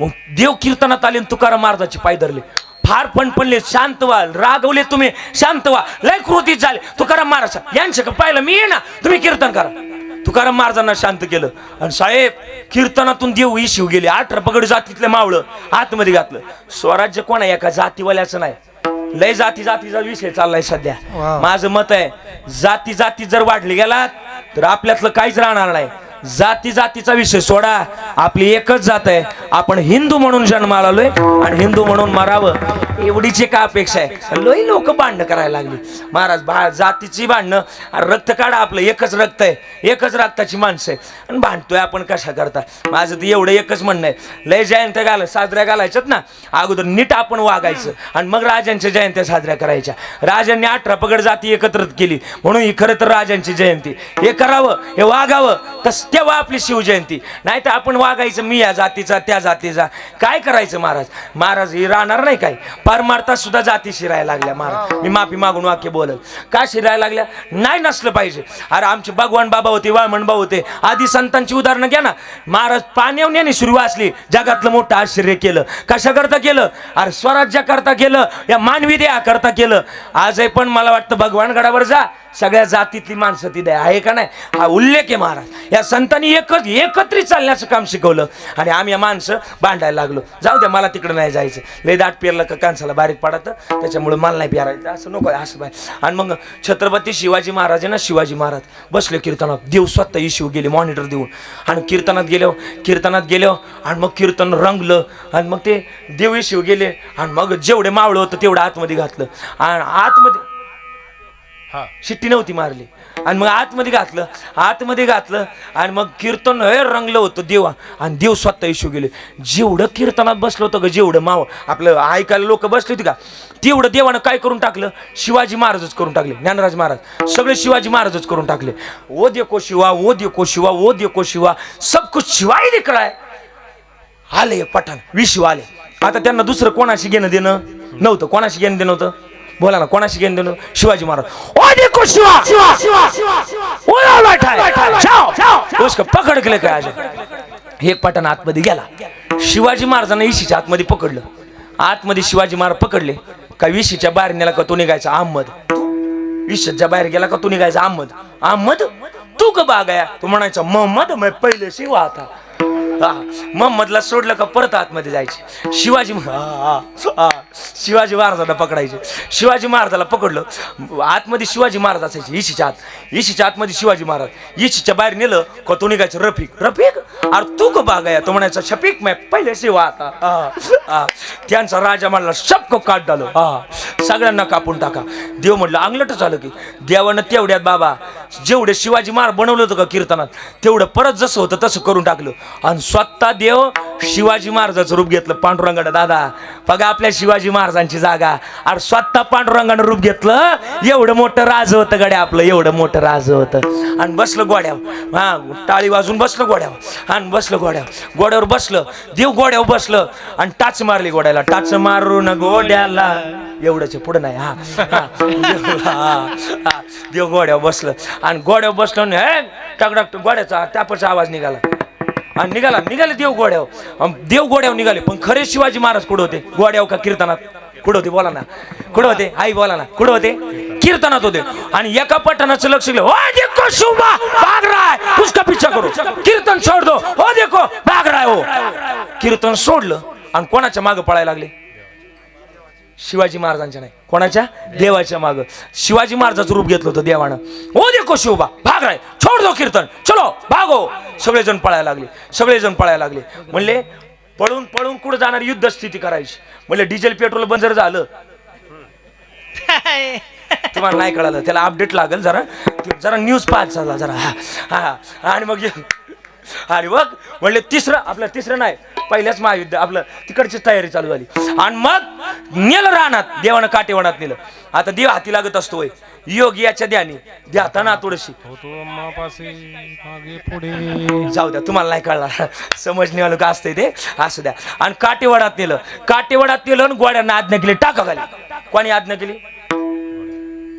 मग देव कीर्तनात आले तुकाराम महाराजाचे पाय धरले फार पणपणले शांत व्हा रागवले तुम्ही शांत व्हा लय क्रोधित झाले तुकाराम महाराज यांच्या पाहिलं मी ये ना तुम्ही कीर्तन करा तुकाराम महाराजांना शांत केलं आणि साहेब कीर्तनातून देव शिव गेले 18 पगड जातीतले मावळं आतमध्ये घातलं स्वराज्य कोण आहे एका जातीवाल्याचं नाही लय जातीचा विषय चाललाय सध्या माझं मत आहे जाती जर वाढली गेला तर आपल्यातलं काहीच राहणार नाही जातीचा विषय सोडा आपली एकच जात आहे आपण हिंदू म्हणून जन्माला आलोय आणि हिंदू म्हणून मरावं एवढीची का अपेक्षा आहे लई लोक भांडणं करायला लागली महाराज जातीची भांडणं रक्त काढा आपलं एकच रक्त आहे एकच रक्ताची माणसं आहे आणि भांडतोय आपण कशा करता माझं तर एवढं एकच म्हणणं आहे लय जयंत्या साजऱ्या घालायच्यात ना अगोदर नीट आपण वागायचं आणि मग राजांच्या जयंत्या साजऱ्या करायच्या राजांनी 18 पगड जाती एकत्रित केली म्हणून ही खरं तर राजांची जयंती हे करावं हे वागावं तेव्हा आपली शिवजयंती. नाही तर आपण वागायचं मी या जातीचा त्या जातीचा. काय करायचं महाराज? महाराज ही राहणार नाही काय? परमार्थात सुद्धा जाती शिरायला लागल्या महाराज. मी माफी मागून वाक्य बोलल. का शिरायला लागल्या? नाही नसलं पाहिजे. अरे आमचे भगवान बाबा होते, वामन भाऊ होते, आधी संतांची उदाहरणं घ्या ना. महाराज पाण्याने सुरू वाचली, जगातलं मोठं आश्चर्य केलं. कशा करता केलं? अरे स्वराज्या करता केलं, या मानवी देहा करता केलं. आजही पण मला वाटतं भगवानगडावर जा, सगळ्या जातीतली माणसं तिथे आहे का नाही? हा उल्लेख आहे महाराज. या संतांनी एकत्रित चालण्याचं काम शिकवलं आणि आम्ही या माणसं भांडायला लागलो. जाऊ द्या, मला तिकडे नाही जायचं. लय दाट पेरलं का कांसाला बारीक पडत, त्याच्यामुळे मला नाही पेरायचं. असं नको आहे, असं बाहेर. आणि मग छत्रपती शिवाजी महाराज आहे ना, शिवाजी महाराज बसले कीर्तनात. देव स्वतः इश्यू गेले मॉनिटर देऊन आणि कीर्तनात गेलो आणि मग कीर्तन रंगलं आणि मग ते देव इश्यू गेले आणि मग जेवढे मावळं होतं तेवढं आतमध्ये घातलं आणि आतमध्ये शिट्टी नव्हती मारली आणि मग आतमध्ये घातलं आणि मग कीर्तन हे रंगलं होतं देवा आणि देव स्वतः इश्यू गेले. जेवढं कीर्तनात बसलं होतं ग, जेवढं माव आपलं ऐकायला लोक बसले होती का, तेवढं देवानं काय करून टाकलं? शिवाजी महाराजच करून टाकले. ज्ञानराज महाराज सगळे शिवाजी महाराजच करून टाकले. ओ देखो शिवा, ओ देखो शिवा, ओ देखो शिवा, सब कुछ शिवा ही दिख रहा है. आले पठाण विशिव आले. आता त्यांना दुसरं कोणाशी घेणं देणं नव्हतं. कोणाशी घेणं देणं होतं? बोला ना, कोणाशी घेणं देणं? शिवाजी महाराज. ओ देखो शिवा, ओ बैठा है, जाओ उसको पकड़ के लेकर आ जाओ. एक पठाण आतमध्ये गेला. शिवाजी महाराजांना इशीच्या आतमध्ये पकडलं. आतमध्ये शिवाजी महाराज पकडले का विशीच्या बाहेर नेला का तो निघायचा अहमद. विशीच्या बाहेर गेला का तो निघायचा अहमद तू का बा गया? तो म्हणायचा मोहम्मद मैं पहिले शिवा था. मोहम्मदला सोडलं का परत आतमध्ये जायचे. शिवाजी महाराजांना पकडायचे. शिवाजी महाराजाला पकडलं, आतमध्ये शिवाजी महाराज असायचे इशीच्या आतमध्ये शिवाजी महाराज. इशीच्या बाहेर नेलं का तो निघायचं रफिक. अरे तू का बाग आहे? तो म्हणायचा शफीक मैं पहिले शिवा आता. त्यांचा राजा म्हणला सबको काट डालो, सगळ्यांना कापून टाका. देव म्हटलं अंगलटच आलं की. देवानं तेवढ्यात बाबा जेवढे शिवाजी महाराज बनवलं होतं का कीर्तनात, तेवढं परत जसं होतं तसं करून टाकलं आणि स्वतः देव शिवाजी महाराजाचं रूप घेतलं. पांडुरंगानं दादा बघा आपल्या शिवाजी महाराजांची जागा. अरे स्वतः पांडुरंगानं रूप घेतलं. एवढं मोठं राज होतं गड्या आपलं, एवढं मोठं राज होतं. आणि बसलं गोड्यावर, टाळी वाजून बसलं गोड्यावर आणि बसलं गोड्यावर बसलं. देव गोड्यावर बसलं आणि टाच मारली गोड्याला. टाच मारून गोड्याला एवढंच पुढं नाही. देव गोड्यावर बसलं आणि गोड्यावर बसलं हे टकटक गोड्याचा त्यापाचा आवाज निघाला आणि निघाले देव गोड्यावर निघाले. पण खरे शिवाजी महाराज कुठं होते? गोड्यावर का कीर्तनात? कुठं होते? बोला ना, कुठं होते? आई बोला ना, कुठं होते? कीर्तनात होते. आणि एका पठाणाचं लक्ष गेलं, ओ देखो शुभा भाग रहा है, उसका पीछा करो, कीर्तन छोड़ दो, ओ देखो भाग रहा है. हो कीर्तन सोडलं आणि कोणाच्या मागं पळायला लागले? शिवाजी महाराजांच्या नाही, कोणाच्या? देवाच्या मागं. शिवाजी महाराजाचं रूप घेतलं होतं देवानं. ओ देखो शिवबा भाग रहा है, छोड़ दो कीर्तन, चलो भागो. सगळेजण पळायला लागले. म्हणले पळून कुठं जाणार? युद्ध स्थिती करायची. म्हणले डिझेल पेट्रोल बंद झालं. तुम्हाला नाही कळालं, त्याला अपडेट लागेल. जरा न्यूज पाहत चालला जरा. आणि मग म्हणले तिसरं नाही, पहिल्याच महायुद्ध आपलं तिकडची तयारी चालू झाली. आणि मग नेलं रानात, देवानं काटेवनात नेलं. आता देव हाती लागत असतो. योग याच्या ध्यानी द्याता ना थोडीशी जाऊ द्या, तुम्हाला नाही कळणार, समजणे वालं का असतंय ते असू द्या. आणि काटेवडात नेलं आणि गोड्यांना आज्ञा केली टाका खाली. कोणी आज्ञा केली?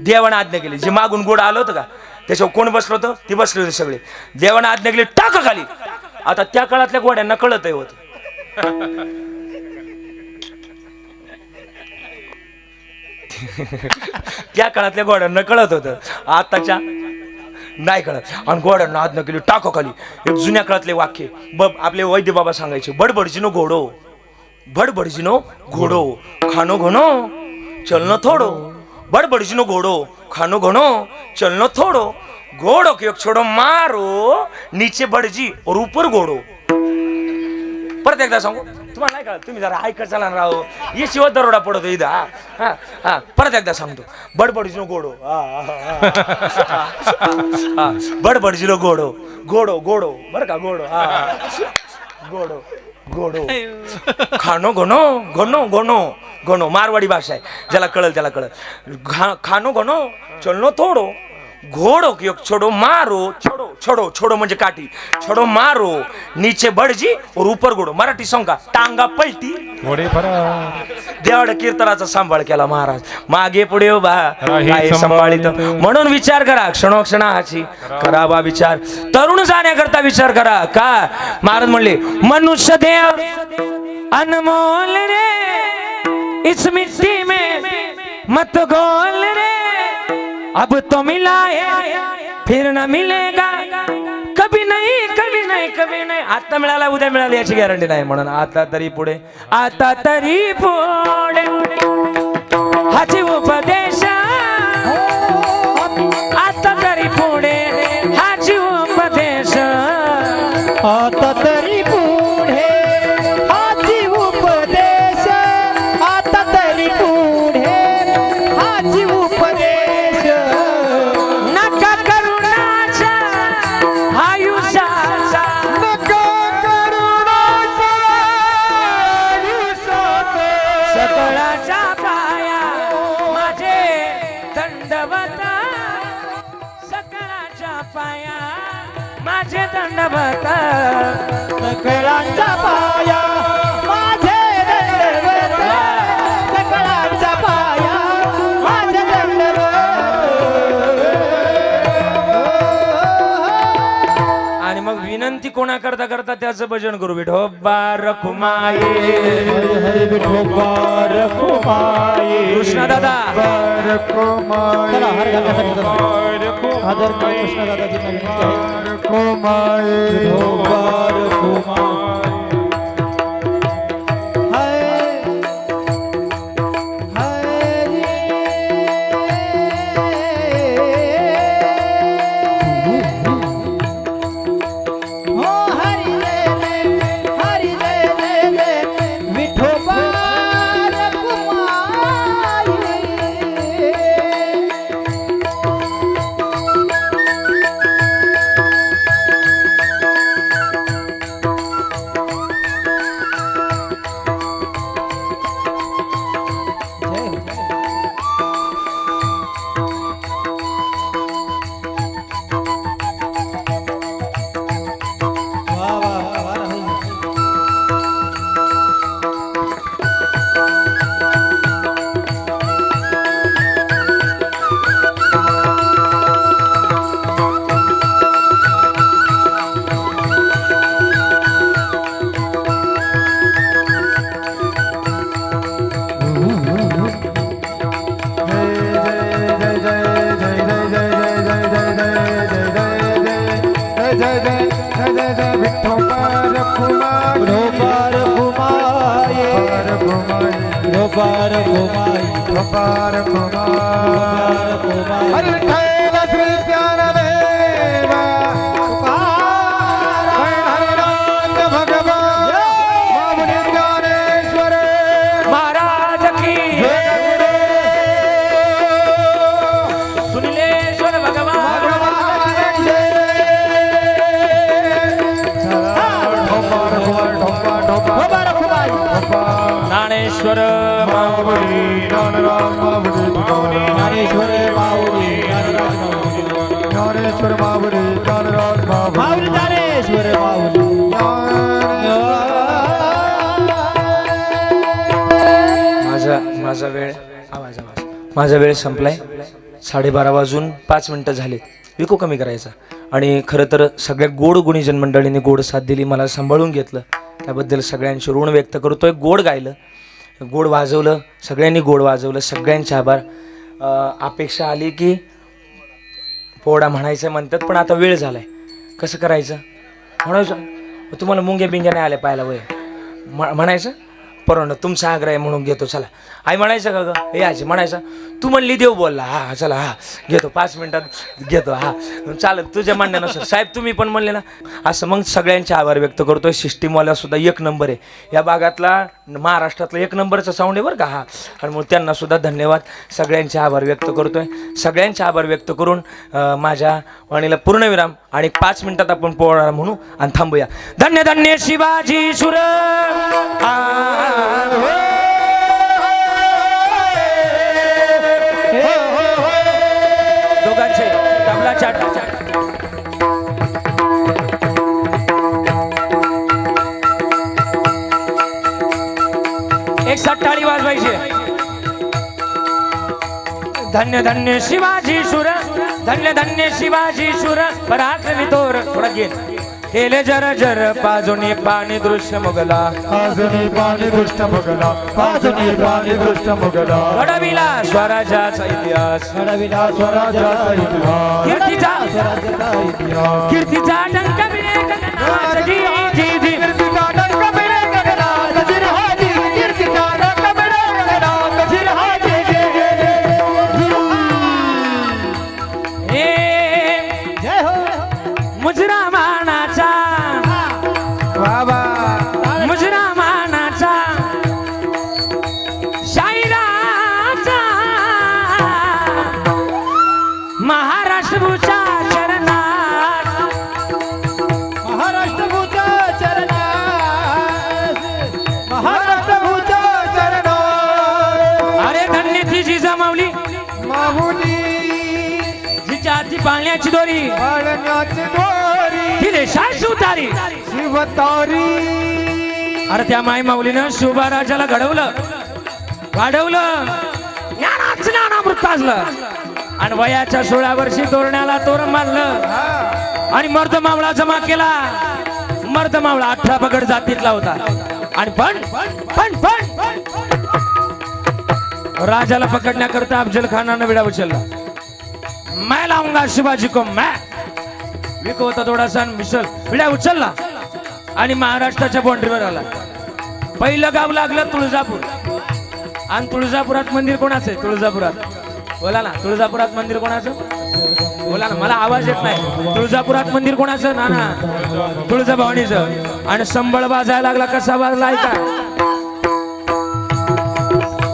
देवानं आज्ञा केली. जे मागून गोड आलं होतं का त्याच्यावर कोण बसलं होतं? ते बसले होते सगळे. देवानं आज्ञा केली टाका खाली. आता त्या काळातल्या गोड्यांना कळत होत. त्या काळातल्या घोड्यांना कळत होतं, आताच्या नाही कळत. आणि घोड्यांना आज्ञा केली टाको खाली. एक जुन्या काळातले वाक्य आपले वैद्य बाबा सांगायचे, बडबडजीनो घोडो खानो घनो चलनो थोडो. बडबडजीनो घोडो खानो घनो चलनो थोडो. घोड़ो के एक छोड़ो मारो, नीचे बडजी और ऊपर घोडो. परत एकदा सांगू, तुम्हाला नाही कळत, तुम्ही जरा ऐकत चला ना राहो. ये शिवाय दरोडा पडतो इथं. परत एकदा सांगतो, बडबडजीनो घोडो बडबडजीनो घोडो बरं का, घोडो खानो घनो मारवाडी भाषा आहे. ज्याला कळल त्याला कळल. खानो घनो चलनो थोडो. घोड़ो की छोड़ो मारो छोड़ो छोड़ो छोड़ो म्हणजे काठी, छोड़ो मारो नीचे बडजी और ऊपर गोडो. मराठी सॉन्ग का टांगा पलटी. थोडे फरा देवाड कीर्तनाचा सांभाळ केला महाराज. मागे पुढे उभा राही काही सांभाळित. म्हणून विचार करा क्षणोक्षणाची करावा विचार. तरुण जाण्याकरता विचार करा. का महाराज म्हणले मनुष्य देह अनमोल रे इस मिट्टी में मत गोल रे. अब तो मिला है फिर न मिलेगा कभी नहीं कभी नहीं कभी नहीं. आता मिळाला उद्या मिळाला याची गॅरंटी नाही. म्हणून आता तरी पुढे आता तरी पुढे हाची उपदेश. आता तरी पुढे हाची उपदेश. आता तरी पुढे हाची उपदेश. आता तरी पुढे हाची उपदेश. नका करुणाचा आयुष्याचा सकळाच्या पाया माझे दंडवत. सकळाच्या पाया माझे दंडवत. सकळांच्या पाया माझे दंडवत. सकळांच्या पाया माझे दंडवत. आणि मग विनंती कोणा करता करता त्याचं भजन करू. विठोबा रखुमाई कृष्ण दादा चला हर घालण्यासाठी चला. आदरणीय कृष्णदादाजींना विनंती आहे. विठोबार हाय हाय हो हरी जय विठोबार कुमाई. महाराज की सुनीलेश्वर भगवान ज्ञानेश्वर माऊली ज्ञानेश्वर माऊली ज्ञानेश्वर माऊली माऊली ज्ञानेश्वर माऊली. माझा वेळ संपलाय. 12:30 वाजून 5 मिनिटं झाले. विको कमी करायचा. आणि खरं तर सगळ्या गोड गुणीजन मंडळींनी गोड साथ दिली. मला सांभाळून घेतलं त्याबद्दल सगळ्यांचे ऋण व्यक्त करतोय. गोड गायलं, गोड वाजवलं, सगळ्यांनी गोड वाजवलं. सगळ्यांचे आभार. अपेक्षा आली की पोडा म्हणायचं म्हणतात, पण आता वेळ झालाय. कसं करायचं म्हणायचं. तुम्हाला मुंग्या बिंग्या नाही आल्या पाहायला वय म्हणायचं. परवाना तुमचा आग्रह आहे म्हणून घेतो. चला आई म्हणायचं का ग हे आजी म्हणायचं. तू म्हणली देव बोलला. हा चला हा घेतो 5 मिनिटात घेतो. हा चालत तुझ्या म्हणण्यानुसार. साहेब तुम्ही पण म्हणले ना असं. मग सगळ्यांचे आभार व्यक्त करतोय. सिस्टीमवाला सुद्धा 1 नंबर आहे. या भागातला महाराष्ट्रातला 1 नंबरचा साऊंड आहे बरं का. हा आणि मग त्यांना सुद्धा धन्यवाद. सगळ्यांचे आभार व्यक्त करतोय. सगळ्यांचे आभार व्यक्त करून माझ्या वाणीला पूर्णविराम आणि 5 मिनिटात आपण पोळा म्हणू आणि थांबूया. धन्य धन्य शिवाजी सुर. दोघांचे तबला चाट. एक साथ टाळी वाजवायची. धन्य धन्य शिवाजी शूर, धन्य धन्य शिवाजी शूर, पराक्रमी थोर. थोडा गेन केले जर जर पाजुनी पाणी दृश्य मुगला, पाजुनी पाणी दृष्ट मुगला, पाजुनी पाणी दृष्ट मुगला. घडविला स्वराज्याचा इतिहास, घडविला स्वराज्याचा इतिहास, कीर्तीचा स्वराज्याचा इतिहास. कीर्तीचा डंक मिळे गगनात. जी जी जी कीर्तीचा डंक मिळे गगनात. जिरहाजी, कीर्तीचा डंक मिळे गगनात. जिरहाजी, हे जय हो मुजरा मानाचा, बाबा मुजरा मानाचा, शाहिराचा, महाराष्ट्रभूच्या चरणात, महाराष्ट्रभूच्या चरणास, महाराष्ट्रभूच्या चरणात. अरे धन्य ती जी जमावली, माहुली जिच्या हाती पाळण्याची दोरी, पाळण्याची दोरी, ती रेषाच उतारी. शिवतारी. अरे त्या माई माऊलीनं शिवबाराजाला घडवलं, वाढवलं, ज्ञानाचं ज्ञानामृत पाजलं आणि वयाच्या 16 वर्षी तोरण्याला तोरण मानलं आणि मर्द मावळा जमा केला. मर्द मावळा 18 पगड जातीतला होता आणि पण पण पण राजाला पकडण्याकरता अफजल खानानं विडा उचलला. मैं लावूंगा शिवाजी को मैं, विक होता थोडासा मिसल, विडा उचलला आणि महाराष्ट्राच्या बाउंड्रीवर आला. पहिलं गाव लागलं तुळजापूर. आणि तुळजापुरात मंदिर कोणाचं आहे? तुळजापुरात बोला ना, तुळजापुरात मंदिर कोणाचं? बोला ना, मला आवाज येत नाही. तुळजापुरात मंदिर कोणाचं? ना ना, तुळजाभवानीचं. आणि संबळ वाजायला लागला. कसा वाजला ऐका.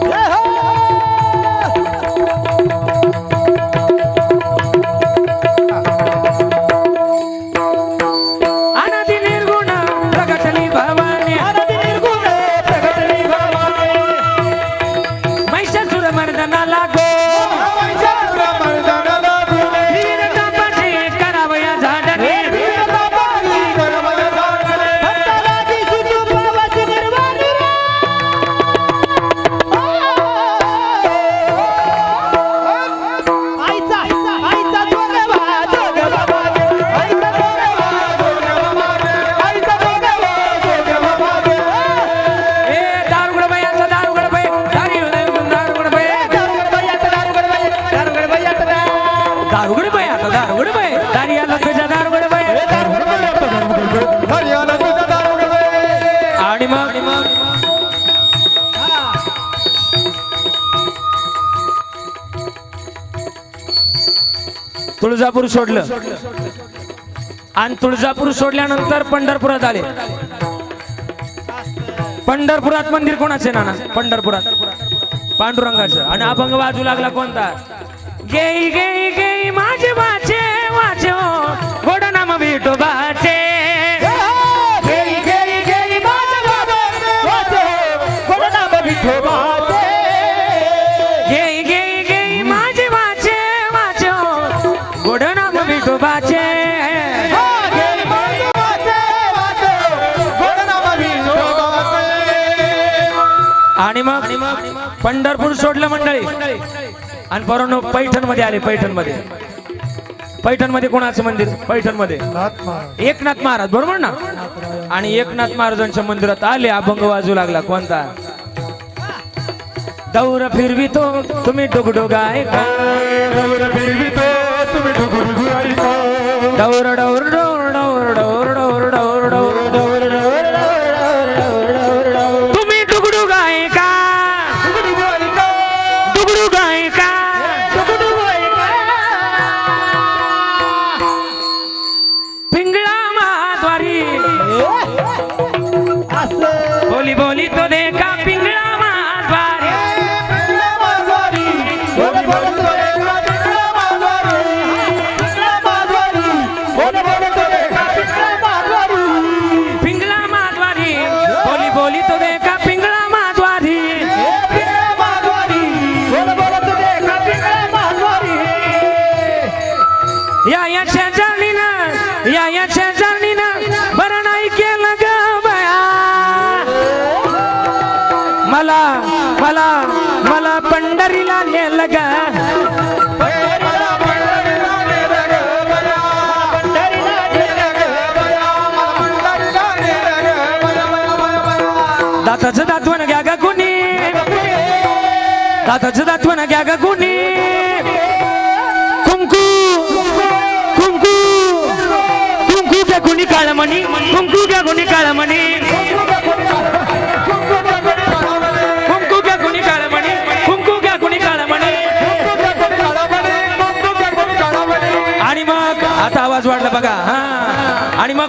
जय हो अनादि निर्गुण प्रगटली भवानी, अनादि निर्गुण प्रगटली भवानी. महिषासुर मर्दनाला गो, मर्दनाला गुणे, वीर तापाची करावया झाडणे, वीरतापाची करवया झाडणे. भक्ताला दिसू तू पावाची निर्वाणी रे. आईचा आईचा जोगवा जोगवा आईचा जोगवा जोगवा मागे, आईचा जोगवा जोगवा मागे. ए दारुगड बायाचा दारुगड बाई, दारुगड बाई, दारुगड बाई आता दारुगड बाई, दारुगड बाई आता दारुगड बाई, आता दारुगड बाई, दारी आला तुझ्या दारुगड बाई. हरियाणा तुझा दारुगड बाई. आणि मग तुळजापूर सोडलं आणि तुळजापूर सोडल्यानंतर पंढरपुरात आले. पंढरपुरात मंदिर कोणाचे? नाना पंढरपुरात पांडुरंगाचं. आणि अभंग वाजू लागला कोणता? गेई गेई गेई माझे वाचे वाचे हो गोड नाम विठोबाचे. गेली गेली गेली माझ्या बाबाचे वाचे हो गोड नाम विठोबाचे. गेई गेई गेई माझे वाचे वाचे हो गोड नाम विठोबाचे. गेली माझे वाचे वाचे, गोड नाम विठोबाचे. आणि मग पंढरपूर सोडलं मंडळी आणि परत पैठण मध्ये आले. पैठण मध्ये कोणाचं मंदिर? पैठण मध्ये एकनाथ महाराज, बरोबर ना. आणि एकनाथ महाराजांच्या मंदिरात आले. अभंग वाजू लागला कोणता? दौर फिरवितो तुम्ही डुगडुगाय का, दौर फिरवितो तुम्ही डुगडुगू ऐका. डौर डौर डौर डौर डौर डौर डौर डौर दौर दौर तुम्ही डुगडुगाय का, डुगडुगू ऐका. डुगडुगाय का. पिंगळा महाद्वारी असं बोली बोली तो देखा पिंगळा महाद्वारी. माधवारी, बोल बोल तो एका पिंगळा माधवारी. पिंगळा माधवारी, बोल बोल तो मला मला पंढरीला नेलं ग दाताचं दातवण घ्या ग कुणी दाताचं दातवण घ्या ग कुणी कुंकू कुंकू कुंकू घ्या कुणी काळमणी कुंकू घ्या कुणी काळमणी कुंकू घ्या कुणी काळमणी कुंकू घ्या कुणी काळमणी आणि मग आता आवाज वाढला बघा हा आणि मग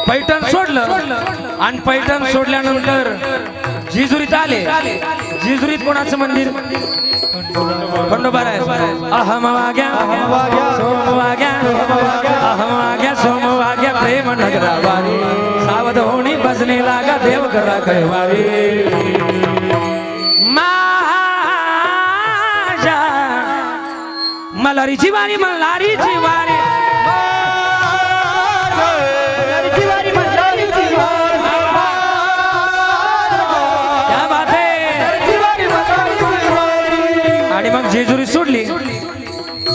पैठण सोडलं आणि पैठण सोडल्यानंतर जिजुरीत आले जिजुरीत कोणाचं मंदिर खंडोबा अहम वाग्या सोमवाग्या अहम वाग्या सोमवाग्या प्रेम नगरावारी सावध होणी भजने लागा देव करा कैवारी माझ्या मलारीची वारी मलारीची वारी आणि मग जेजुरी सोडली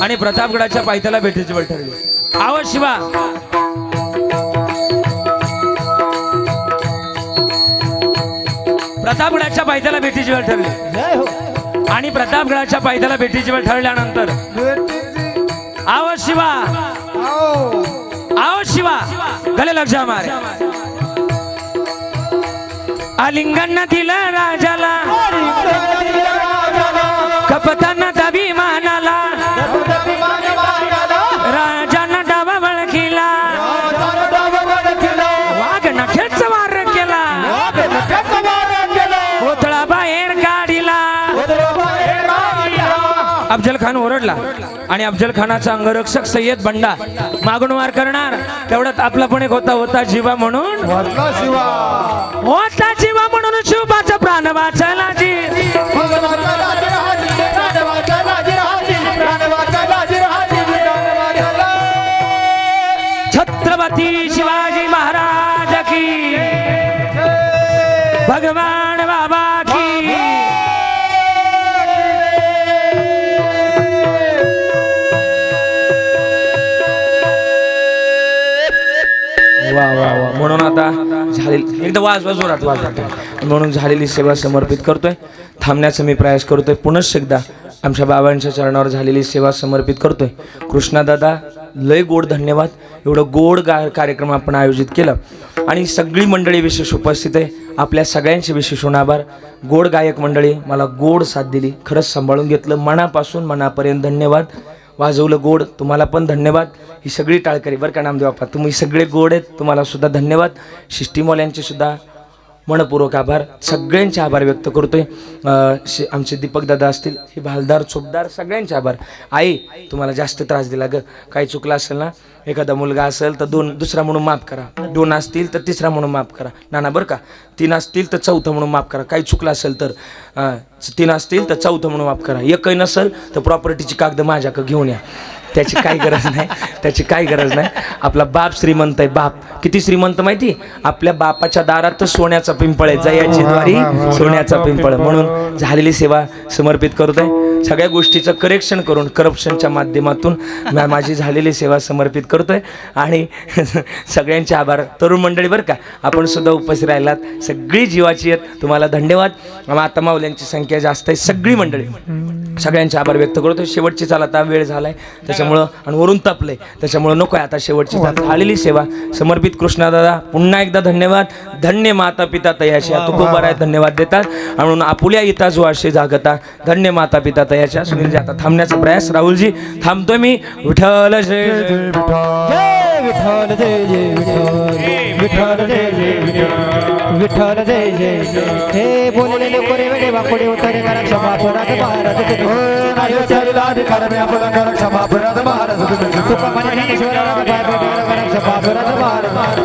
आणि प्रतापगडाच्या पायथ्याला भेटीची वेळ ठरली आवाज शिवा प्रतापगडाच्या पायथ्याला भेटीची वेळ ठरली आणि प्रतापगडाच्या पायथ्याला भेटीची वेळ ठरल्यानंतर आवाज शिवा आवाज शिवा गले लक्ष मारे आलिंगन दिलं राजाला कपताना अभिमानाला राजांना डावा वळखीला वाघ नखेच वार केला कोथळा बाहेर काढिला अफजल खान ओरडला आणि अफजल खानाचा अंगरक्षक सय्यद बंडा मागून वार करणार तेवढ्यात आपला पण एक होता जीवा म्हणून होता जीवा म्हणून शिवबाचा प्राण वाचला जी छत्रपती शिवाजी महाराज की भगवान बाबा की वा वा वा म्हणून आता झालेली एकदा वाज जोरात वाज म्हणून झालेली सेवा समर्पित करतोय थांबण्याचा मी प्रयास करतोय पुनश्च एकदा आमच्या बाबांच्या चरणावर झालेली सेवा समर्पित करतोय कृष्णादादा लय गोड धन्यवाद एवढं गोड कार्यक्रम आपण आयोजित केलं आणि सगळी मंडळी विशेष उपस्थित आहे आपल्या सगळ्यांचे विशेष आभार गोड गायक मंडळी मला गोड साथ दिली खरंच सांभाळून घेतलं मनापासून मनापर्यंत धन्यवाद वाजवलं गोड तुम्हाला पण धन्यवाद ही सगळी टाळकरी बरं का नामदेव बाप्पा तुम्ही सगळे गोड आहेत तुम्हाला सुद्धा धन्यवाद शिष्टीमॉल यांचे सुद्धा मनपूर्वक आभार सगळ्यांचे आभार व्यक्त करतोय आमचे दीपक दादा असतील हे भालदार चोपदार सगळ्यांचे आभार आई तुम्हाला जास्त त्रास दिला ग काही चुकलं असेल ना एखादा मुलगा असेल तर दुसरा म्हणून माफ करा 2 असतील तर तिसरा म्हणून माफ करा नाना बरं का 3 असतील तर चौथं म्हणून माफ करा काही चुकलं असेल तर 3 असतील तर चौथं म्हणून माफ करा एकही नसेल तर प्रॉपर्टीची कागद माझ्याकडे घेऊन या त्याची काही गरज नाही त्याची काही गरज नाही आपला बाप श्रीमंत आहे बाप किती श्रीमंत माहिती आपल्या बापाच्या दारात सोन्याचा पिंपळ आहे जयाची द्वारी सोन्याचा पिंपळ म्हणून झालेली सेवा समर्पित करतोय सगळ्या गोष्टीचं करेक्शन करून करप्शनच्या माध्यमातून माझी झालेली सेवा समर्पित करतोय आणि सगळ्यांचे आभार तरुण मंडळी बरं का आपण सुद्धा उपस्थित राहिलात सगळी जीवाची आहेत तुम्हाला धन्यवाद आता माऊल्यांची संख्या जास्त आहे सगळी मंडळी सगळ्यांचे आभार व्यक्त करतोय शेवटची चाल आता वेळ झालाय त्याच्यामुळं आणि वरून तापलंय त्याच्यामुळं नको आहे आता शेवटची झालेली सेवा समर्पित कृष्णादादा पुन्हा एकदा धन्यवाद धन्य माता पिता तयाच्या तुकोबाराय धन्यवाद देतात म्हणून आपुल्या इता जो आशे जागता धन्य माता पिता तयाच्या सुनीलजी आता थांबण्याचा प्रयास राहुलजी थांबतोय मी विठ्ठल जय विठ्ठल जय जय विठ्ठल जय जय विठ्ठल जय जय हे बोललेले कोरे वेडे वाकोडे उतारे करा क्षमा पुरात महाराज अधिकार मी आपला क्षमा पुरात महाराज तुका म्हणे ज्ञानेश्वराला पाय पडायला करा क्षमा पुरात महाराज